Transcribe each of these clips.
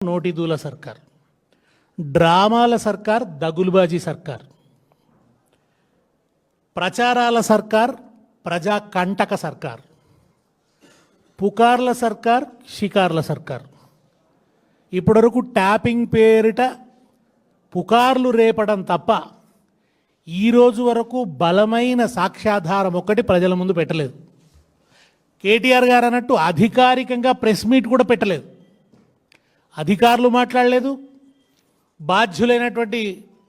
నోటిదూల సర్కార్, డ్రామాల సర్కార్ దగులుబాజీ సర్కార్, ప్రచారాల సర్కార్ ప్రజా కంటక సర్కార్, పుకార్ల సర్కార్ షికార్ల సర్కార్. ఇప్పటివరకు ట్యాపింగ్ పేరిట పుకార్లు రేపడం తప్ప ఈరోజు వరకు బలమైన సాక్ష్యాధారం ఒక్కటి ప్రజల ముందు పెట్టలేదు. కేటీఆర్ గారు అన్నట్టు అధికారికంగా ప్రెస్ మీట్ కూడా పెట్టలేదు. అధికారులు మాట్లాడలేదు, బాధ్యులైనటువంటి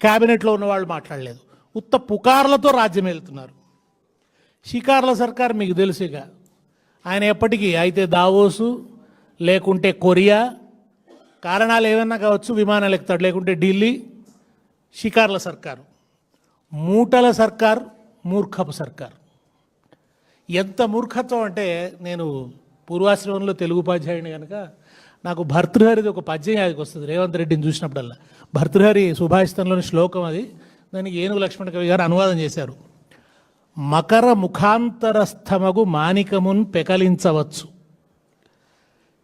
క్యాబినెట్లో ఉన్న వాళ్ళు మాట్లాడలేదు. ఉత్త పుకార్లతో రాజ్యం వెళ్తున్నారు. షికార్ల సర్కార్ మీకు తెలుసుగా, ఆయన ఎప్పటికీ అయితే దావోసు లేకుంటే కొరియా, కారణాలు ఏమన్నా కావచ్చు, విమానాలు ఎక్కుతాడు, లేకుంటే ఢిల్లీ. షికార్ల సర్కారు, మూటల సర్కార్, మూర్ఖపు సర్కార్. ఎంత మూర్ఖత్వం అంటే, నేను పూర్వాశ్రమంలో తెలుగు ఉపాధ్యాయుని కనుక నాకు భర్తృహరిది ఒక పద్యం యాదికి వస్తుంది రేవంత్ రెడ్డిని చూసినప్పుడల్లా. భర్తృహరి సుభాషితంలోని శ్లోకం అది, దానికి ఏనుగు లక్ష్మణ కవి గారు అనువాదం చేశారు. మకర ముఖాంతరస్థమగు మాణికమున్ పెకలించవచ్చు,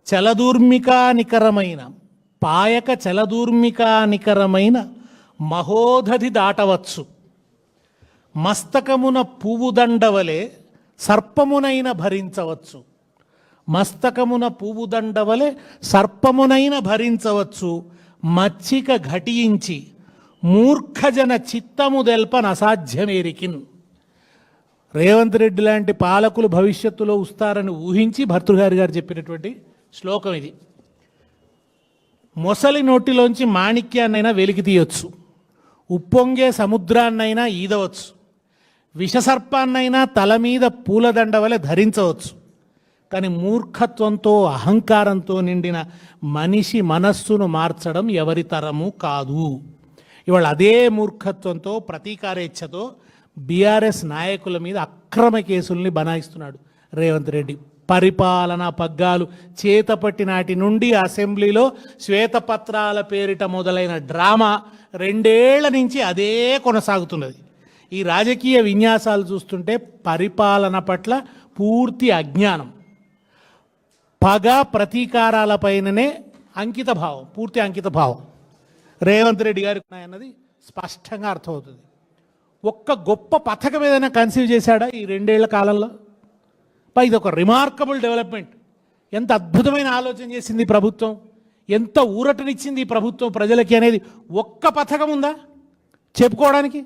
చలదూర్మికానికరమైన పాయక చలదూర్మికానికరమైన మహోదధి దాటవచ్చు, మస్తకమున పువ్వు దండవలే సర్పమునైన భరించవచ్చు, మస్తకమున పువ్వు దండవలే సర్పమునైన భరించవచ్చు, మచ్చిక ఘటించి మూర్ఖజన చిత్తము దెల్పన అసాధ్యమేరికిన్. రేవంత్ రెడ్డి లాంటి పాలకులు భవిష్యత్తులో వస్తారని ఊహించి భర్తృహరి గారు చెప్పినటువంటి శ్లోకం ఇది. మొసలి నోటిలోంచి మాణిక్యాన్నైనా వెలికి తీయొచ్చు, ఉప్పొంగే సముద్రాన్నైనా ఈదవచ్చు, విషసర్పాన్నైనా తల మీద పూలదండ వలె ధరించవచ్చు. కానీ మూర్ఖత్వంతో అహంకారంతో నిండిన మనిషి మనస్సును మార్చడం ఎవరి తరము కాదు. ఇవాళ అదే మూర్ఖత్వంతో ప్రతీకారేచ్ఛతో బీఆర్ఎస్ నాయకుల మీద అక్రమ కేసుల్ని బనాయిస్తున్నాడు రేవంత్ రెడ్డి. పరిపాలనా పగ్గాలు చేతపట్టి నాటి నుండి అసెంబ్లీలో శ్వేతపత్రాల పేరిట మొదలైన డ్రామా 2 ఏళ్ల నుంచి అదే కొనసాగుతున్నది. ఈ రాజకీయ విన్యాసాలు చూస్తుంటే పరిపాలన పట్ల పూర్తి అజ్ఞానం, పగ ప్రతీకారాలపైననే అంకిత భావం, పూర్తి అంకిత భావం రేవంత్ రెడ్డి గారికి అన్నది స్పష్టంగా అర్థమవుతుంది. ఒక్క గొప్ప పథకం ఏదైనా కన్సీవ్ చేశాడా ఈ 2 ఏళ్ల కాలంలో? ఇది ఒక రిమార్కబుల్ డెవలప్మెంట్. ఎంత అద్భుతమైన ఆలోచన చేసింది ప్రభుత్వం, ఎంత ఊరటనిచ్చింది ఈ ప్రభుత్వం ప్రజలకి అనేది ఒక్క పథకం ఉందా చెప్పుకోవడానికి?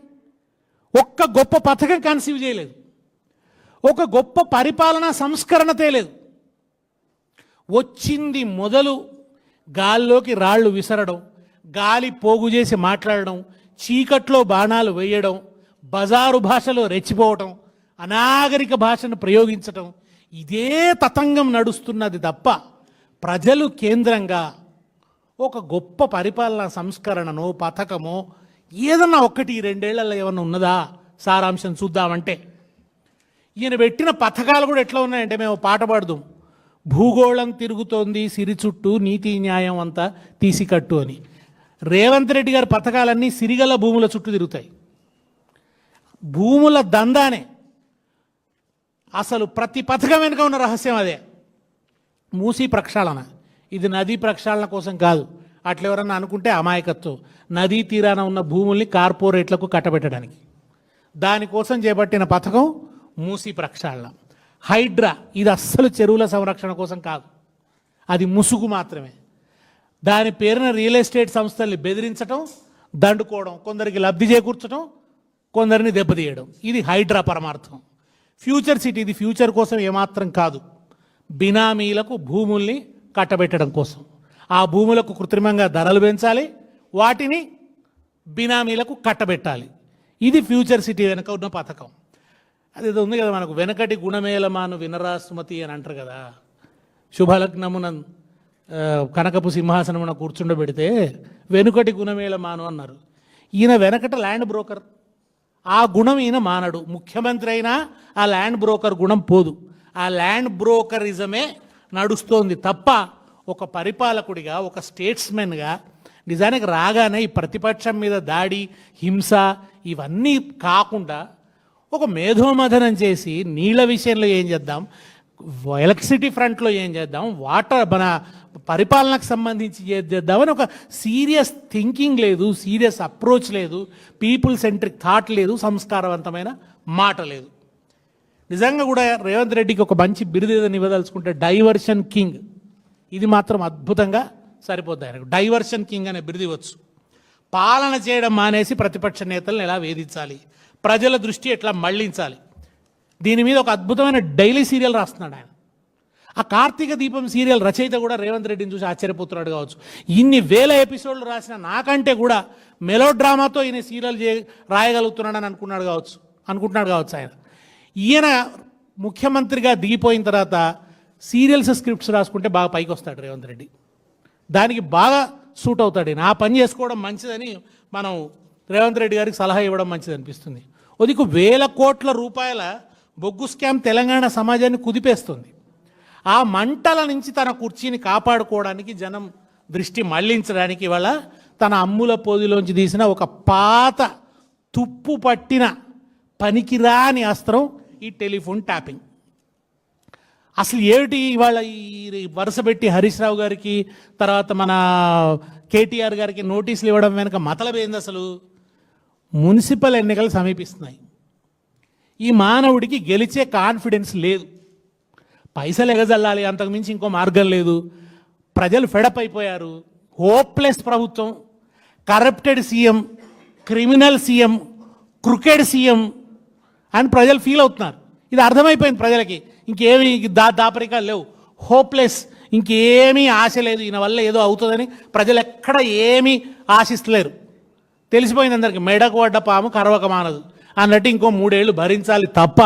ఒక్క గొప్ప పథకం కన్సీవ్ చేయలేదు, ఒక గొప్ప పరిపాలనా సంస్కరణ తేలేదు. వచ్చింది మొదలు గాల్లోకి రాళ్ళు విసరడం, గాలి పోగు చేసి మాట్లాడడం, చీకట్లో బాణాలు వేయడం, బజారు భాషలో రెచ్చిపోవటం, అనాగరిక భాషను ప్రయోగించటం, ఇదే తతంగం నడుస్తున్నది తప్ప ప్రజలు కేంద్రంగా ఒక గొప్ప పరిపాలనా సంస్కరణనో పథకమో ఏదన్నా ఒక్కటి ఈ 2 ఏళ్లలో ఏమన్నా ఉన్నదా సారాంశం చూద్దామంటే? ఈయన పెట్టిన పథకాలు కూడా ఎట్లా ఉన్నాయంటే, మేము పాట పాడదాం, భూగోళం తిరుగుతోంది సిరి చుట్టూ నీతి న్యాయం అంతా తీసికట్టు అని. రేవంత్ రెడ్డి గారి పథకాలన్నీ సిరిగల భూముల చుట్టూ తిరుగుతాయి. భూముల దందానే అసలు ప్రతి పథకం వెనుక ఉన్న రహస్యం అదే. మూసీ ప్రక్షాళన, ఇది నదీ ప్రక్షాళన కోసం కాదు, అట్లెవరన్నా అనుకుంటే అమాయకత్వం. నదీ తీరాన ఉన్న భూముల్ని కార్పొరేట్లకు కట్టబెట్టడానికి దానికోసం చేపట్టిన పథకం మూసీ ప్రక్షాళన. హైడ్రా, ఇది అస్సలు చెరువుల సంరక్షణ కోసం కాదు, అది ముసుగు మాత్రమే. దాని పేరున రియల్ ఎస్టేట్ సంస్థల్ని బెదిరించడం, దండుకోవడం, కొందరికి లబ్ధి చేకూర్చడం, కొందరిని దెబ్బతీయడం, ఇది హైడ్రా పరమార్థం. ఫ్యూచర్ సిటీ, ఇది ఫ్యూచర్ కోసం ఏమాత్రం కాదు, బినామీలకు భూముల్ని కట్టబెట్టడం కోసం. ఆ భూములకు కృత్రిమంగా ధరలు పెంచాలి, వాటిని బినామీలకు కట్టబెట్టాలి. ఇది ఫ్యూచర్ సిటీ వెనక ఉన్న పథకం. అదేదో ఉంది కదా మనకు, వెనకటి గుణమేలమాను వినరాసుమతి అని అంటారు కదా. శుభలగ్నమున కనకపు సింహాసనమున కూర్చుండబెడితే వెనుకటి గుణమేలమాను అన్నారు. ఈయన వెనకట ల్యాండ్ బ్రోకర్, ఆ గుణం ఈయన మానడు. ముఖ్యమంత్రి అయినా ఆ ల్యాండ్ బ్రోకర్ గుణం పోదు, ఆ ల్యాండ్ బ్రోకరిజమే నడుస్తోంది తప్ప ఒక పరిపాలకుడిగా, ఒక స్టేట్స్మెన్గా నిజానికి రాగానే ఈ ప్రతిపక్షం మీద దాడి, హింస ఇవన్నీ కాకుండా ఒక మేధోమథనం చేసి నీళ్ల విషయంలో ఏం చేద్దాం, ఎలక్ట్రిసిటీ ఫ్రంట్లో ఏం చేద్దాం, వాటర్ మన పరిపాలనకు సంబంధించి ఏం చేద్దామని ఒక సీరియస్ థింకింగ్ లేదు, సీరియస్ అప్రోచ్ లేదు, పీపుల్ సెంట్రిక్ థాట్ లేదు, సంస్కారవంతమైన మాట లేదు. నిజంగా కూడా రేవంత్ రెడ్డికి ఒక మంచి బిరుదు ఏదని ఇవ్వదలుచుకుంటే డైవర్షన్ కింగ్, ఇది మాత్రం అద్భుతంగా సరిపోద్ది ఆయనకు. డైవర్షన్ కింగ్ అనే బిరుదు ఇవ్వచ్చు. పాలన చేయడం మానేసి ప్రతిపక్ష నేతలను ఎలా వేధించాలి, ప్రజల దృష్టి ఎట్లా మళ్లించాలి, దీని మీద ఒక అద్భుతమైన డైలీ సీరియల్ రాస్తున్నాడు ఆయన. ఆ కార్తీక దీపం సీరియల్ రచయిత కూడా రేవంత్ రెడ్డిని చూసి ఆశ్చర్యపోతున్నాడు కావచ్చు. ఇన్ని వేల ఎపిసోడ్లు రాసిన నాకంటే కూడా మెలో డ్రామాతో ఈయన సీరియల్ రాయగలుగుతున్నాడని అనుకుంటున్నాడు కావచ్చు ఆయన. ఈయన ముఖ్యమంత్రిగా దిగిపోయిన తర్వాత సీరియల్స్ స్క్రిప్ట్స్ రాసుకుంటే బాగా పైకి వస్తాడు రేవంత్ రెడ్డి, దానికి బాగా సూట్ అవుతాడు. ఆ పని చేసుకోవడం మంచిదని మనం రేవంత్ రెడ్డి గారికి సలహా ఇవ్వడం మంచిది అనిపిస్తుంది. ఒదికు వేల కోట్ల రూపాయల బొగ్గు స్కామ్ తెలంగాణ సమాజాన్ని కుదిపేస్తుంది. ఆ మంటల నుంచి తన కుర్చీని కాపాడుకోవడానికి, జనం దృష్టి మళ్లించడానికి ఇవాళ తన అమ్ముల పొదిలోంచి తీసిన ఒక పాత తుప్పు పట్టిన పనికిరాని అస్త్రం ఈ టెలిఫోన్ ట్యాపింగ్. అసలు ఏమిటి ఇవాళ ఈ వరుస పెట్టి హరీష్ రావు గారికి, తర్వాత మన కేటీఆర్ గారికి నోటీసులు ఇవ్వడం వెనుక మతలబ్ ఏంది? అసలు మున్సిపల్ ఎన్నికలు సమీపిస్తున్నాయి. ఈ మానవుడికి గెలిచే కాన్ఫిడెన్స్ లేదు, పైసలు ఎగజల్లాలి, అంతకుమించి ఇంకో మార్గం లేదు. ప్రజలు ఫెడప్ అయిపోయారు. హోప్లెస్ ప్రభుత్వం, corrupted CM, criminal CM, cricket CM అని ప్రజలు ఫీల్ అవుతున్నారు. ఇది అర్థమైపోయింది ప్రజలకి. ఇంకేమీ దాపరికాలు లేవు, హోప్లెస్, ఇంకేమీ ఆశ లేదు, ఈయన వల్ల ఏదో అవుతుందని ప్రజలు ఎక్కడ ఏమీ ఆశిస్తలేరు. తెలిసిపోయింది అందరికీ, మెడకు పడ్డ పాము కరవక మానదు అన్నట్టు ఇంకో 3 ఏళ్ళు భరించాలి తప్ప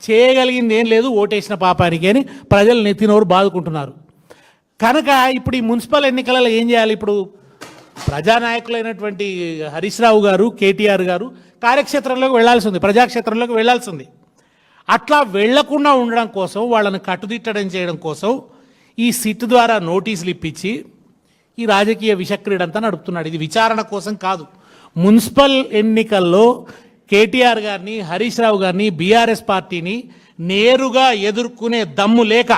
చేయగలిగింది ఏం లేదు ఓటేసిన పాపానికి అని ప్రజలు నెత్తినోరు బాదుకుంటున్నారు. కనుక ఇప్పుడు ఈ మున్సిపల్ ఎన్నికలలో ఏం చేయాలి? ఇప్పుడు ప్రజానాయకులైనటువంటి హరీష్ రావు గారు, కేటీఆర్ గారు కార్యక్షేత్రంలోకి వెళ్లాల్సి ఉంది, ప్రజాక్షేత్రంలోకి వెళ్లాల్సి ఉంది. అట్లా వెళ్లకుండా ఉండడం కోసం, వాళ్ళని కట్టుదిట్టడం చేయడం కోసం ఈ సిట్ ద్వారా నోటీసులు ఇప్పించి ఈ రాజకీయ విషక్రీడంతా నడుపుతున్నాడు. ఇది విచారణ కోసం కాదు. మున్సిపల్ ఎన్నికల్లో కేటీఆర్ గారిని, హరీష్ రావు గారిని, బీఆర్ఎస్ పార్టీని నేరుగా ఎదుర్కొనే దమ్ము లేక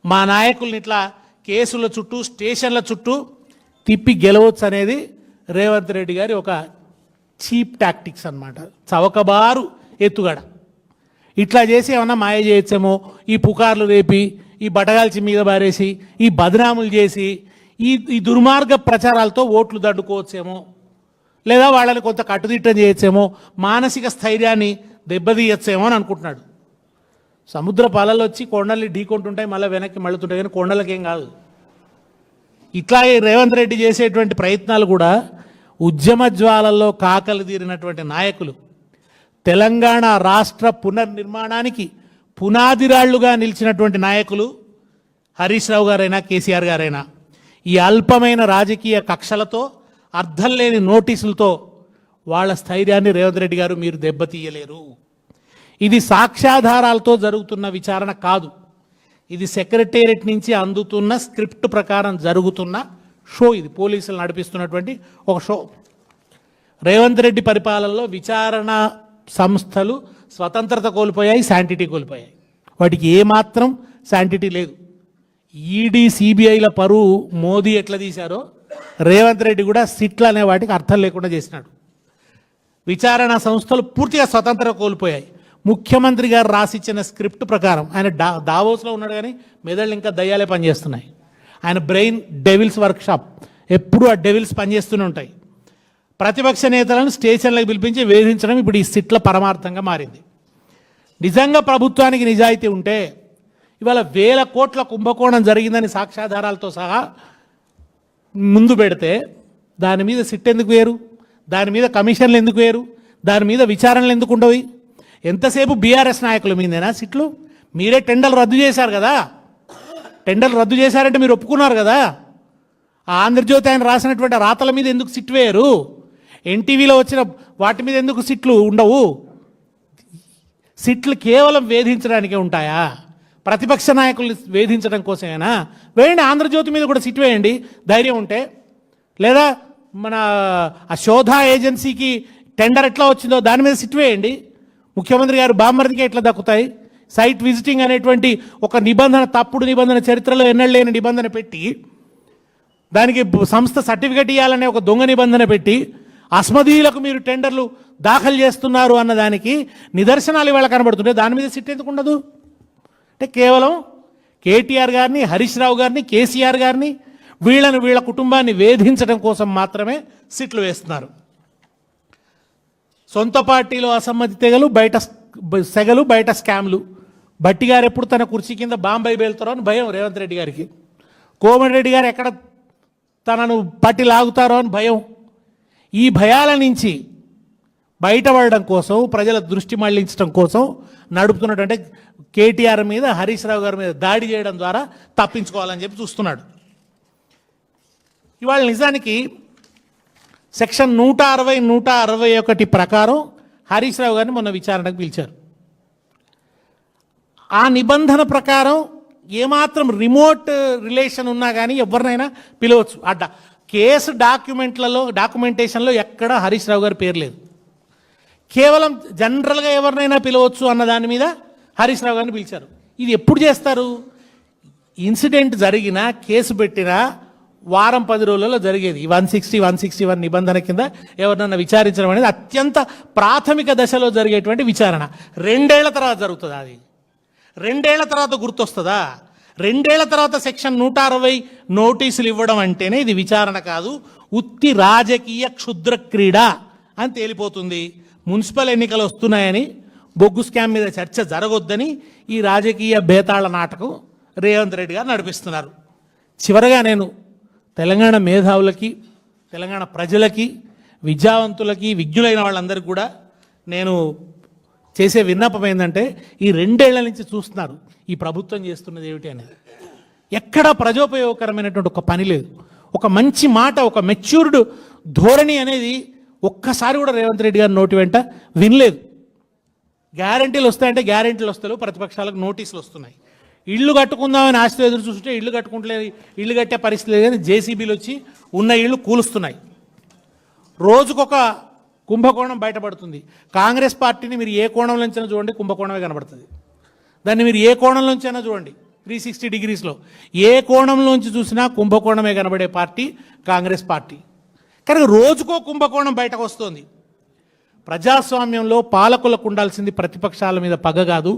మా నాయకుల్ని ఇట్లా కేసుల చుట్టూ, స్టేషన్ల చుట్టూ తిప్పి గెలవచ్చు అనేది రేవంత్ రెడ్డి గారి ఒక చీప్ టాక్టిక్స్ అన్నమాట, చవకబారు ఎత్తుగడ. ఇట్లా చేసి ఏమన్నా మాయ చేయొచ్చేమో, ఈ పుకార్లు రేపి, ఈ బటగాల్చి మీద బారేసి, ఈ బదనాములు చేసి, ఈ దుర్మార్గ ప్రచారాలతో ఓట్లు దండుకోవచ్చేమో, లేదా వాళ్ళని కొంత కట్టుదిట్టం చేయొచ్చేమో, మానసిక స్థైర్యాన్ని దెబ్బతీయచ్చేమో అని అనుకుంటున్నాడు. సముద్ర పాలలు వచ్చి కొండల్ని ఢీకొంటుంటాయి, మళ్ళీ వెనక్కి మళ్ళుతుంటాయి, కానీ కొండలకేం కాదు. ఇట్లా రేవంత్ రెడ్డి చేసేటువంటి ప్రయత్నాలు కూడా ఉద్యమ జ్వాలల్లో కాకలు తీరినటువంటి నాయకులు, తెలంగాణ రాష్ట్ర పునర్నిర్మాణానికి పునాదిరాళ్లుగా నిలిచినటువంటి నాయకులు హరీష్ రావు గారైనా, కేసీఆర్ గారైనా ఈ అల్పమైన రాజకీయ కక్షలతో, అర్థం లేని నోటీసులతో వాళ్ళ స్థైర్యాన్ని రేవంత్ రెడ్డి గారు మీరు దెబ్బతీయలేరు. ఇది సాక్ష్యాధారాలతో జరుగుతున్న విచారణ కాదు, ఇది సెక్రటేరియట్ నుంచి అందుతున్న స్క్రిప్ట్ ప్రకారం జరుగుతున్న షో. ఇది పోలీసులు నడిపిస్తున్నటువంటి ఒక షో. రేవంత్ రెడ్డి పరిపాలనలో విచారణ సంస్థలు స్వతంత్రత కోల్పోయాయి, శాంటిటీ కోల్పోయాయి. వాటికి ఏమాత్రం శాంటిటీ లేదు. ఈడీ, సిబిఐల పరువు మోదీ ఎట్లా తీశారో రేవంత్ రెడ్డి కూడా సిట్లు అనే వాటికి అర్థం లేకుండా చేసినాడు. విచారణ సంస్థలు పూర్తిగా స్వతంత్రత కోల్పోయాయి. ముఖ్యమంత్రి గారు రాసిచ్చిన స్క్రిప్ట్ ప్రకారం, ఆయన దావోస్లో ఉన్నాడు కానీ మెదళ్ళు ఇంకా దయ్యాలే పనిచేస్తున్నాయి. ఆయన బ్రెయిన్ డెవిల్స్ వర్క్షాప్, ఎప్పుడూ ఆ డెవిల్స్ పనిచేస్తూనే ఉంటాయి. ప్రతిపక్ష నేతలను స్టేషన్లకు పిలిపించి వేధించడం ఇప్పుడు ఈ సిట్ల పరమార్థంగా మారింది. నిజంగా ప్రభుత్వానికి నిజాయితీ ఉంటే ఇవాళ వేల కోట్ల కుంభకోణం జరిగిందని సాక్ష్యాధారాలతో సహా ముందు పెడితే దాని మీద సిట్ ఎందుకు వేరు, దాని మీద కమిషన్లు ఎందుకు వేరు, దాని మీద విచారణలు ఎందుకు ఉండవు? ఎంతసేపు బీఆర్ఎస్ నాయకుల మీదేనా సిట్లు? మీరే టెండర్లు రద్దు చేశారు కదా, టెండర్లు రద్దు చేశారంటే మీరు ఒప్పుకున్నారు కదా. ఆ ఆంధ్రజ్యోతి ఆయన రాసినటువంటి రాతల మీద ఎందుకు సిట్ వేయరు? ఎన్టీవీలో వచ్చిన వాటి మీద ఎందుకు సిట్లు ఉండవు? సిట్లు కేవలం వేధించడానికే ఉంటాయా? ప్రతిపక్ష నాయకుల్ని వేధించడం కోసమేనా? వేయండి, ఆంధ్రజ్యోతి మీద కూడా సిట్ వేయండి ధైర్యం ఉంటే. లేదా మన ఆ శోధా ఏజెన్సీకి టెండర్ ఎట్లా వచ్చిందో దాని మీద సిట్ వేయండి. ముఖ్యమంత్రి గారు బామ్మర్దికి ఎట్లా దక్కుతాయి? సైట్ విజిటింగ్ అనేటువంటి ఒక నిబంధన, తప్పుడు నిబంధన, చరిత్రలో ఎన్నడూ లేని నిబంధన పెట్టి, దానికి సంస్థ సర్టిఫికెట్ ఇవ్వాలనే ఒక దొంగ నిబంధన పెట్టి అస్మదీయులకు మీరు టెండర్లు దాఖలు చేస్తున్నారు అన్నదానికి నిదర్శనాలు ఇవాళ కనబడుతుంటే దాని మీద సిట్ ఎందుకు ఉండదు? అంటే కేవలం కేటీఆర్ గారిని, హరీష్ రావు గారిని, కేసీఆర్ గారిని, వీళ్ళ కుటుంబాన్ని వేధించడం కోసం మాత్రమే సిట్లు వేస్తున్నారు. సొంత పార్టీలో అసమ్మతి తెగలు, బయట సెగలు, బయట స్కామ్లు. భట్టి గారు ఎప్పుడు తన కుర్చీ కింద బాంబై బేలుతారో అని భయం రేవంత్ రెడ్డి గారికి. కోమటిరెడ్డి గారు ఎక్కడ తనను పట్టి లాగుతారో అని భయం. ఈ భయాల నుంచి బయటపడడం కోసం, ప్రజల దృష్టి మళ్లించడం కోసం నడుపుతున్నటువంటి కేటీఆర్ మీద, హరీష్ రావు గారి మీద దాడి చేయడం ద్వారా తప్పించుకోవాలని చెప్పి చూస్తున్నాడు. ఇవాళ నిజానికి సెక్షన్ 160, 161 ప్రకారం హరీష్ రావు గారిని మొన్న విచారణకు పిలిచారు. ఆ నిబంధన ప్రకారం ఏమాత్రం రిమోట్ రిలేషన్ ఉన్నా కానీ ఎవరినైనా పిలవచ్చు. కేసు డాక్యుమెంటేషన్లో ఎక్కడ హరీష్ రావు గారి పేరు లేదు. కేవలం జనరల్గా ఎవరినైనా పిలవచ్చు అన్న దాని మీద హరీష్ రావు గారిని పిలిచారు. ఇది ఎప్పుడు చేస్తారు? ఇన్సిడెంట్ జరిగినా, కేసు పెట్టినా వారం 10 రోజులలో జరిగేది. 160, 161 నిబంధన కింద ఎవరినన్నా విచారించడం అనేది అత్యంత ప్రాథమిక దశలో జరిగేటువంటి విచారణ. 2 ఏళ్ల తర్వాత జరుగుతుంది. అది 2 ఏళ్ల తర్వాత గుర్తొస్తుందా? 2 ఏళ్ల తర్వాత సెక్షన్ 160 నోటీసులు ఇవ్వడం అంటేనే ఇది విచారణ కాదు, ఉత్తి రాజకీయ క్షుద్ర క్రీడ అని తేలిపోతుంది. మున్సిపల్ ఎన్నికలు వస్తున్నాయని, బొగ్గు స్కామ్ మీద చర్చ జరగొద్దని ఈ రాజకీయ బేతాళ నాటకం రేవంత్ రెడ్డి గారు నడిపిస్తున్నారు. చివరగా నేను తెలంగాణ మేధావులకి, తెలంగాణ ప్రజలకి, విద్యావంతులకి, విజ్ఞులైన వాళ్ళందరికీ కూడా నేను చేసే విన్నపం ఏంటంటే, ఈ 2 ఏళ్ల నుంచి చూస్తున్నారు ఈ ప్రభుత్వం చేస్తున్నది ఏమిటి అనేది. ఎక్కడా ప్రజోపయోగకరమైనటువంటి ఒక పని లేదు. ఒక మంచి మాట, ఒక మెచ్యూర్డ్ ధోరణి అనేది ఒక్కసారి కూడా రేవంత్ రెడ్డి గారి నోటి వెంట వినలేదు. గ్యారంటీలు వస్తాయంటే గ్యారంటీలు వస్తాయి, ప్రతిపక్షాలకు నోటీసులు వస్తున్నాయి. ఇళ్ళు కట్టుకుందామని ఆశతో ఎదురు చూస్తుంటే ఇళ్ళు కట్టుకుంటలేదు, ఇళ్ళు కట్టే పరిస్థితి లేదు కానీ జేసీబీలు వచ్చి ఉన్న ఇళ్ళు కూలుస్తున్నాయి. రోజుకొక కుంభకోణం బయటపడుతుంది. కాంగ్రెస్ పార్టీని మీరు ఏ కోణంలోంచైనా చూడండి, కుంభకోణమే కనబడుతుంది. దాన్ని మీరు ఏ కోణంలోంచైనా చూడండి, 360 డిగ్రీస్లో ఏ కోణంలోంచి చూసినా కుంభకోణమే కనబడే పార్టీ కాంగ్రెస్ పార్టీ. కనుక రోజుకో కుంభకోణం బయటకు వస్తుంది. ప్రజాస్వామ్యంలో పాలకులకు ఉండాల్సింది ప్రతిపక్షాల మీద పగ కాదు,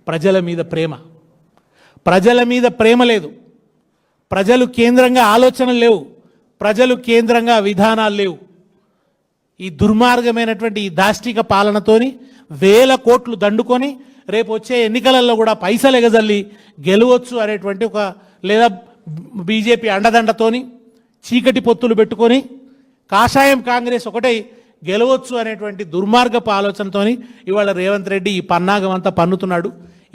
ప్రజల మీద ప్రేమ. ప్రజల మీద ప్రేమ లేదు, ప్రజలు కేంద్రంగా ఆలోచనలు లేవు, ప్రజలు కేంద్రంగా విధానాలు లేవు. ఈ దుర్మార్గమైనటువంటి ఈ దాష్టిక పాలనతోని 1000 కోట్లు దండుకొని రేపు వచ్చే ఎన్నికలలో కూడా పైసలు ఎగజల్లి గెలవచ్చు అనేటువంటి ఒక, లేదా బీజేపీ అండదండతోని చీకటి పొత్తులు పెట్టుకొని కాషాయం కాంగ్రెస్ ఒకటే గెలవచ్చు అనేటువంటి దుర్మార్గపు ఆలోచనతోని ఇవాళ రేవంత్ రెడ్డి ఈ పన్నాగం అంతా పన్నుతున్నాడు.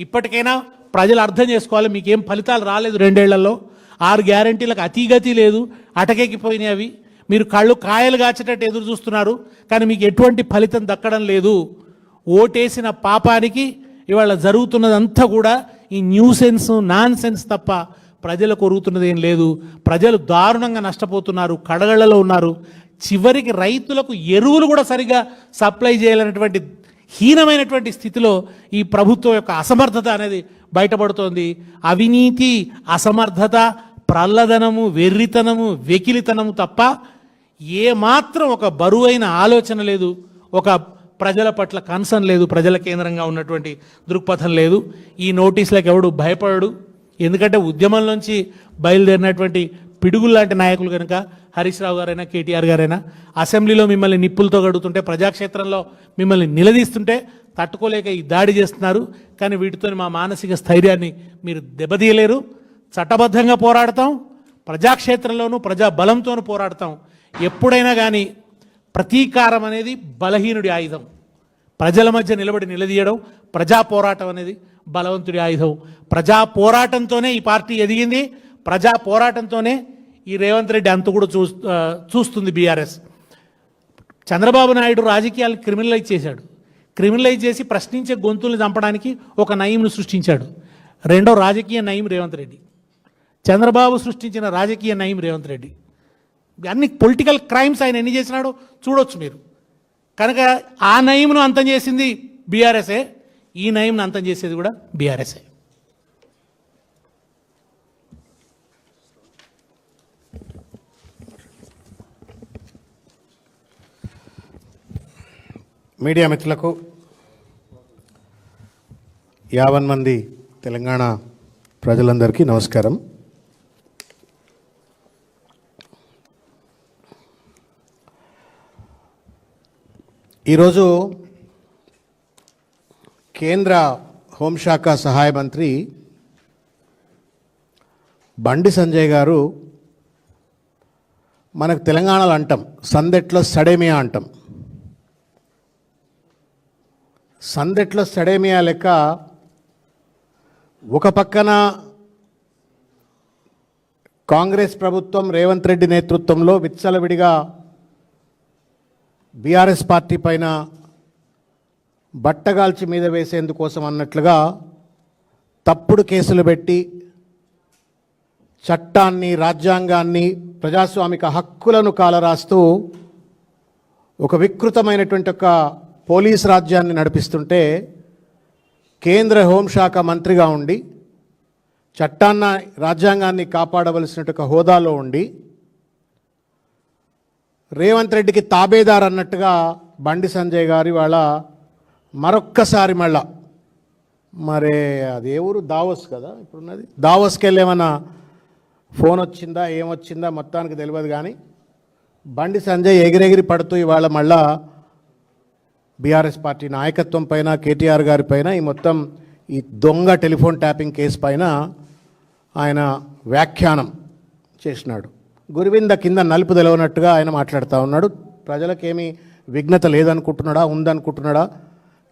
ఇప్పటికైనా ప్రజలు అర్థం చేసుకోవాలి, మీకేం ఫలితాలు రాలేదు 2 ఏళ్లలో. 6 గ్యారంటీలకు అతిగతి లేదు, అటకెక్కిపోయినాయి అవి. మీరు కళ్ళు కాయలు కాచేటట్టు ఎదురు చూస్తున్నారు, కానీ మీకు ఎటువంటి ఫలితం దక్కడం లేదు. ఓటేసిన పాపానికి ఇవాళ జరుగుతున్నదంతా కూడా ఈ న్యూసెన్స్, నాన్ సెన్స్ తప్ప ప్రజలకు కొరుగుతున్నది ఏం లేదు. ప్రజలు దారుణంగా నష్టపోతున్నారు, కడగళ్లలో ఉన్నారు. చివరికి రైతులకు ఎరువులు కూడా సరిగా సప్లై చేయాలనేటువంటి హీనమైనటువంటి స్థితిలో ఈ ప్రభుత్వం యొక్క అసమర్థత అనేది బయటపడుతోంది. అవినీతి, అసమర్థత, ప్రల్లదనము, వెర్రితనము, వెకిలితనము తప్ప ఏమాత్రం ఒక బరువైన ఆలోచన లేదు, ఒక ప్రజల పట్ల కన్సర్న్ లేదు, ప్రజల కేంద్రంగా ఉన్నటువంటి దృక్పథం లేదు. ఈ నోటీసులకు ఎవడు భయపడడు. ఎందుకంటే ఉద్యమంలోంచి బయలుదేరినటువంటి పిడుగుల్లాంటి నాయకులు కనుక హరీష్ రావు గారైనా, కేటీఆర్ గారైనా అసెంబ్లీలో మిమ్మల్ని నిప్పులతో గడుగుతుంటే, ప్రజాక్షేత్రంలో మిమ్మల్ని నిలదీస్తుంటే తట్టుకోలేక ఈ దాడి చేస్తున్నారు. కానీ వీటితో మా మానసిక స్థైర్యాన్ని మీరు దెబ్బతీయలేరు. చట్టబద్ధంగా పోరాడతాం, ప్రజాక్షేత్రంలోనూ ప్రజా బలంతోనూ పోరాడతాం. ఎప్పుడైనా కానీ ప్రతీకారం అనేది బలహీనుడి ఆయుధం. ప్రజల మధ్య నిలబడి నిలదీయడం, ప్రజా పోరాటం అనేది బలవంతుడి ఆయుధం. ప్రజా పోరాటంతోనే ఈ పార్టీ ఎదిగింది, ప్రజా పోరాటంతోనే ఈ రేవంత్ రెడ్డి అంత కూడా చూస్తుంది బీఆర్ఎస్. చంద్రబాబు నాయుడు రాజకీయాలను క్రిమినలైజ్ చేశాడు. క్రిమినలైజ్ చేసి ప్రశ్నించే గొంతుల్ని చంపడానికి ఒక నయంను సృష్టించాడు. రెండో రాజకీయ నయం రేవంత్ రెడ్డి. చంద్రబాబు సృష్టించిన రాజకీయ నయం రేవంత్ రెడ్డి. అన్ని పొలిటికల్ క్రైమ్స్ ఆయన ఎన్ని చేసినాడో చూడొచ్చు మీరు. కనుక ఆ నయంను అంతం చేసింది బీఆర్ఎస్ఏ. ఈ నయంను అంతం చేసేది కూడా బీఆర్ఎస్ఏ. మీడియా మిత్రులకు 50 మంది తెలంగాణ ప్రజలందరికీ నమస్కారం. ఈరోజు కేంద్ర హోంశాఖ సహాయ మంత్రి బండి సంజయ్ గారు మనకు తెలంగాణలో అంటాం సందెట్లో సడేమియా అంటాం. సందెట్లో సడేమియా లెక్క ఒక పక్కన కాంగ్రెస్ ప్రభుత్వం రేవంత్ రెడ్డి నేతృత్వంలో విచ్చలవిడిగా బీఆర్ఎస్ పార్టీ పైన బట్టగాల్చి మీద వేసేందుకోసం అన్నట్లుగా తప్పుడు కేసులు పెట్టి చట్టాన్ని, రాజ్యాంగాన్ని, ప్రజాస్వామిక హక్కులను కాలరాస్తూ ఒక వికృతమైనటువంటి ఒక పోలీస్ రాజ్యాన్ని నడిపిస్తుంటే కేంద్ర హోంశాఖ మంత్రిగా ఉండి చట్టాన్ని, రాజ్యాంగాన్ని కాపాడవలసినటువంటి హోదాలో ఉండి రేవంత్ రెడ్డికి తాబేదారు అన్నట్టుగా బండి సంజయ్ గారి వాళ్ళ మరొక్కసారి మళ్ళా మరే అదే ఊరు దావోస్ కదా ఇప్పుడున్నది, దావోస్కి వెళ్ళి ఏమన్నా ఫోన్ వచ్చిందా ఏమొచ్చిందా మొత్తానికి తెలియదు. కానీ బండి సంజయ్ ఎగిరెగిరి పడుతూ ఇవాళ మళ్ళా బీఆర్ఎస్ పార్టీ నాయకత్వం పైన, కేటీఆర్ గారి పైన, ఈ మొత్తం ఈ దొంగ టెలిఫోన్ ట్యాపింగ్ కేసు పైన ఆయన వ్యాఖ్యానం చేసినాడు. గురివింద కింద నలుపు తెలవనట్టుగా ఆయన మాట్లాడుతూ ఉన్నాడు. ప్రజలకేమీ విఘ్నత లేదనుకుంటున్నాడా, ఉందనుకుంటున్నాడా,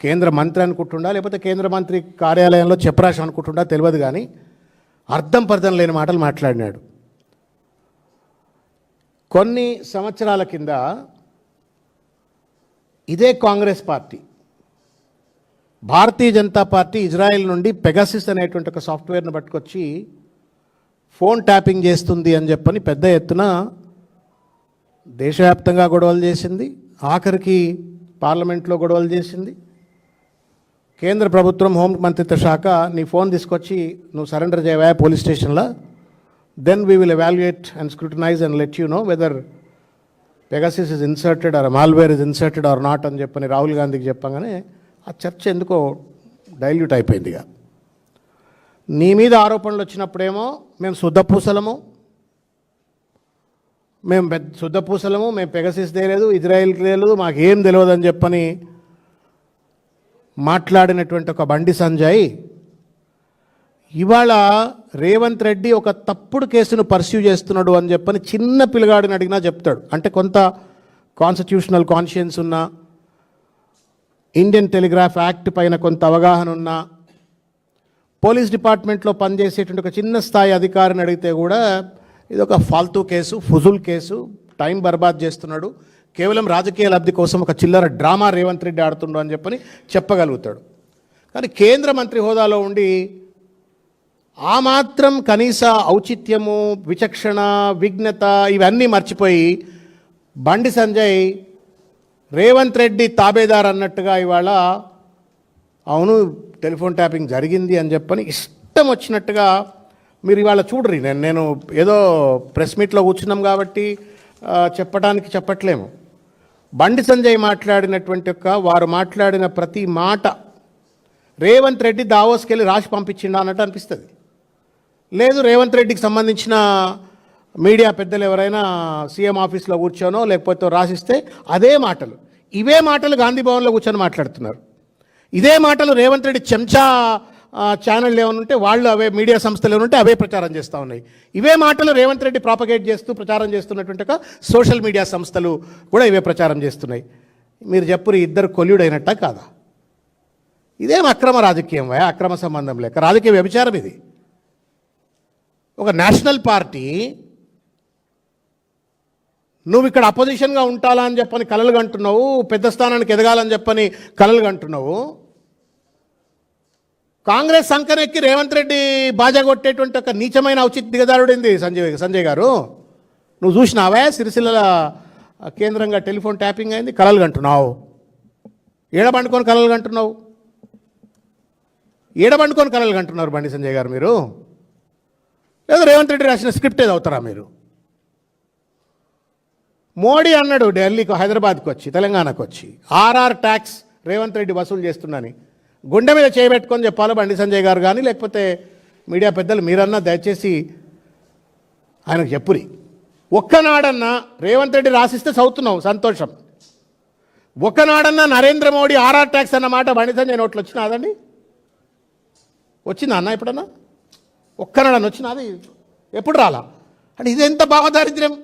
కేంద్ర మంత్రి అనుకుంటున్నా, లేకపోతే కేంద్ర మంత్రి కార్యాలయంలో చెప్పరాశం అనుకుంటున్నా తెలియదు. కానీ అర్థం పర్థం లేని మాటలు మాట్లాడినాడు. కొన్ని సంవత్సరాల కింద ఇదే Congress party, Bharatiya Janata party Israel నుండి పెగాసిస్ అనేటువంటి ఒక సాఫ్ట్వేర్ను పట్టుకొచ్చి ఫోన్ ట్యాపింగ్ చేస్తుంది అని చెప్పని పెద్ద ఎత్తున దేశవ్యాప్తంగా గొడవలు చేసింది. ఆఖరికి పార్లమెంట్లో గొడవలు చేసింది. కేంద్ర ప్రభుత్వం హోం మంత్రిత్వ శాఖ నీ ఫోన్ తీసుకొచ్చి నువ్వు సరెండర్ చేయవా పోలీస్ స్టేషన్లో, then we will evaluate and scrutinize and let you know whether Pegasus is inserted or malware is inserted or not అని చెప్పని రాహుల్ గాంధీకి చెప్పగానే ఆ చర్చ ఎందుకో డైల్యూట్ అయిపోయింది. ఇక నీ మీద ఆరోపణలు వచ్చినప్పుడేమో మేము శుద్ధపూసలము, మేము పెగాసిస్ తెలియదు, ఇజ్రాయెల్కి తెలియదు, మాకేం తెలియదు అని చెప్పని మాట్లాడినటువంటి ఒక బండి సంజయ్ ఇవాళ రేవంత్ రెడ్డి ఒక తప్పుడు కేసును పర్స్యూ చేస్తున్నాడు అని చెప్పని చిన్న పిల్లగాడిని అడిగినా చెప్తాడు. అంటే కొంత కాన్స్టిట్యూషనల్ కాన్షియన్స్ ఉన్న, ఇండియన్ టెలిగ్రాఫ్ యాక్ట్ పైన కొంత అవగాహన ఉన్న, పోలీస్ డిపార్ట్మెంట్లో పనిచేసేటువంటి ఒక చిన్న స్థాయి అధికారిని అడిగితే కూడా ఇది ఒక ఫాల్తూ కేసు, ఫుజుల్ కేసు, టైం బర్బాద్ చేస్తున్నాడు, కేవలం రాజకీయ లబ్ధి కోసం ఒక చిల్లర డ్రామా రేవంత్ రెడ్డి ఆడుతుండు అని చెప్పని చెప్పగలుగుతాడు. కానీ కేంద్ర మంత్రి హోదాలో ఉండి ఆ మాత్రం కనీస ఔచిత్యము, విచక్షణ, విఘ్నత ఇవన్నీ మర్చిపోయి బండి సంజయ్ రేవంత్ రెడ్డి తాబేదార్ అన్నట్టుగా ఇవాళ అవును టెలిఫోన్ ట్యాపింగ్ జరిగింది అని చెప్పని ఇష్టం వచ్చినట్టుగా మీరు ఇవాళ చూడరు. నేను ఏదో ప్రెస్ మీట్లో కూర్చున్నాం కాబట్టి చెప్పట్లేము. బండి సంజయ్ మాట్లాడినటువంటి వారు మాట్లాడిన ప్రతి మాట రేవంత్ రెడ్డి దావోస్కి వెళ్ళి రాసి పంపించిండా అన్నట్టు అనిపిస్తుంది. లేదు రేవంత్ రెడ్డికి సంబంధించిన మీడియా పెద్దలు ఎవరైనా సీఎం ఆఫీస్లో కూర్చోనో లేకపోతే రాసిస్తే అదే మాటలు, ఇవే మాటలు గాంధీ భవన్లో కూర్చొని మాట్లాడుతున్నారు. ఇదే మాటలు రేవంత్ రెడ్డి చెంచా ఛానళ్ళు ఏమనుంటే వాళ్ళు అవే, మీడియా సంస్థలు ఏమనుంటే అవే ప్రచారం చేస్తూ ఉన్నాయి. ఇవే మాటలు రేవంత్ రెడ్డి ప్రాపగేట్ చేస్తూ ప్రచారం చేస్తున్నటువంటి సోషల్ మీడియా సంస్థలు కూడా ఇవే ప్రచారం చేస్తున్నాయి. మీరు చెప్పురు ఇద్దరు కొల్యుడైనట్టా కాదా? ఇదేం అక్రమ రాజకీయం, అక్రమ సంబంధం లేక రాజకీయ వ్యభిచారం ఇది. ఒక నేషనల్ పార్టీ నువ్వు ఇక్కడ అపోజిషన్గా ఉంటాలా అని చెప్పని కలలు కంటున్నావు, పెద్ద స్థానానికి ఎదగాలని చెప్పని కలలు కంటున్నావు. కాంగ్రెస్ సంకనెక్కి రేవంత్ రెడ్డి బాజా కొట్టేటువంటి ఒక నీచమైన ఔచిత్య దిగజారుడింది సంజయ్ గారు. నువ్వు చూసినావా సిరిసిల్ల కేంద్రంగా టెలిఫోన్ ట్యాపింగ్ అయింది, కలలు కంటున్నావు. ఏడ పండుకొని కలలు కంటున్నావు. ఏడబండుకొని కలలు కంటున్నారు బండి సంజయ్ గారు మీరు? లేదా రేవంత్ రెడ్డి రాసిన స్క్రిప్ట్ ఏది అవుతారా మీరు? మోడీ అన్నాడు ఢిల్లీకి, హైదరాబాద్కి వచ్చి, తెలంగాణకు వచ్చి ఆర్ఆర్ ట్యాక్స్ రేవంత్ రెడ్డి వసూలు చేస్తున్నాని. గుండె మీద చేయబెట్టుకొని చెప్పాలి బండి సంజయ్ గారు కానీ, లేకపోతే మీడియా పెద్దలు మీరన్నా దయచేసి ఆయనకు చెప్పురి. ఒక్కనాడన్నా రేవంత్ రెడ్డి రాసిస్తే చదువుతున్నాం, సంతోషం. ఒక్కనాడన్నా నరేంద్ర మోడీ ఆర్ఆర్ ట్యాక్స్ అన్న మాట బండి సంజయ్ నోట్లు వచ్చినాదండి? వచ్చిందా అన్న ఎప్పుడన్నా? ఒక్కనాడన్నా వచ్చినది? ఎప్పుడు రాలా? అంటే ఇదెంత భావదారిద్ర్యం.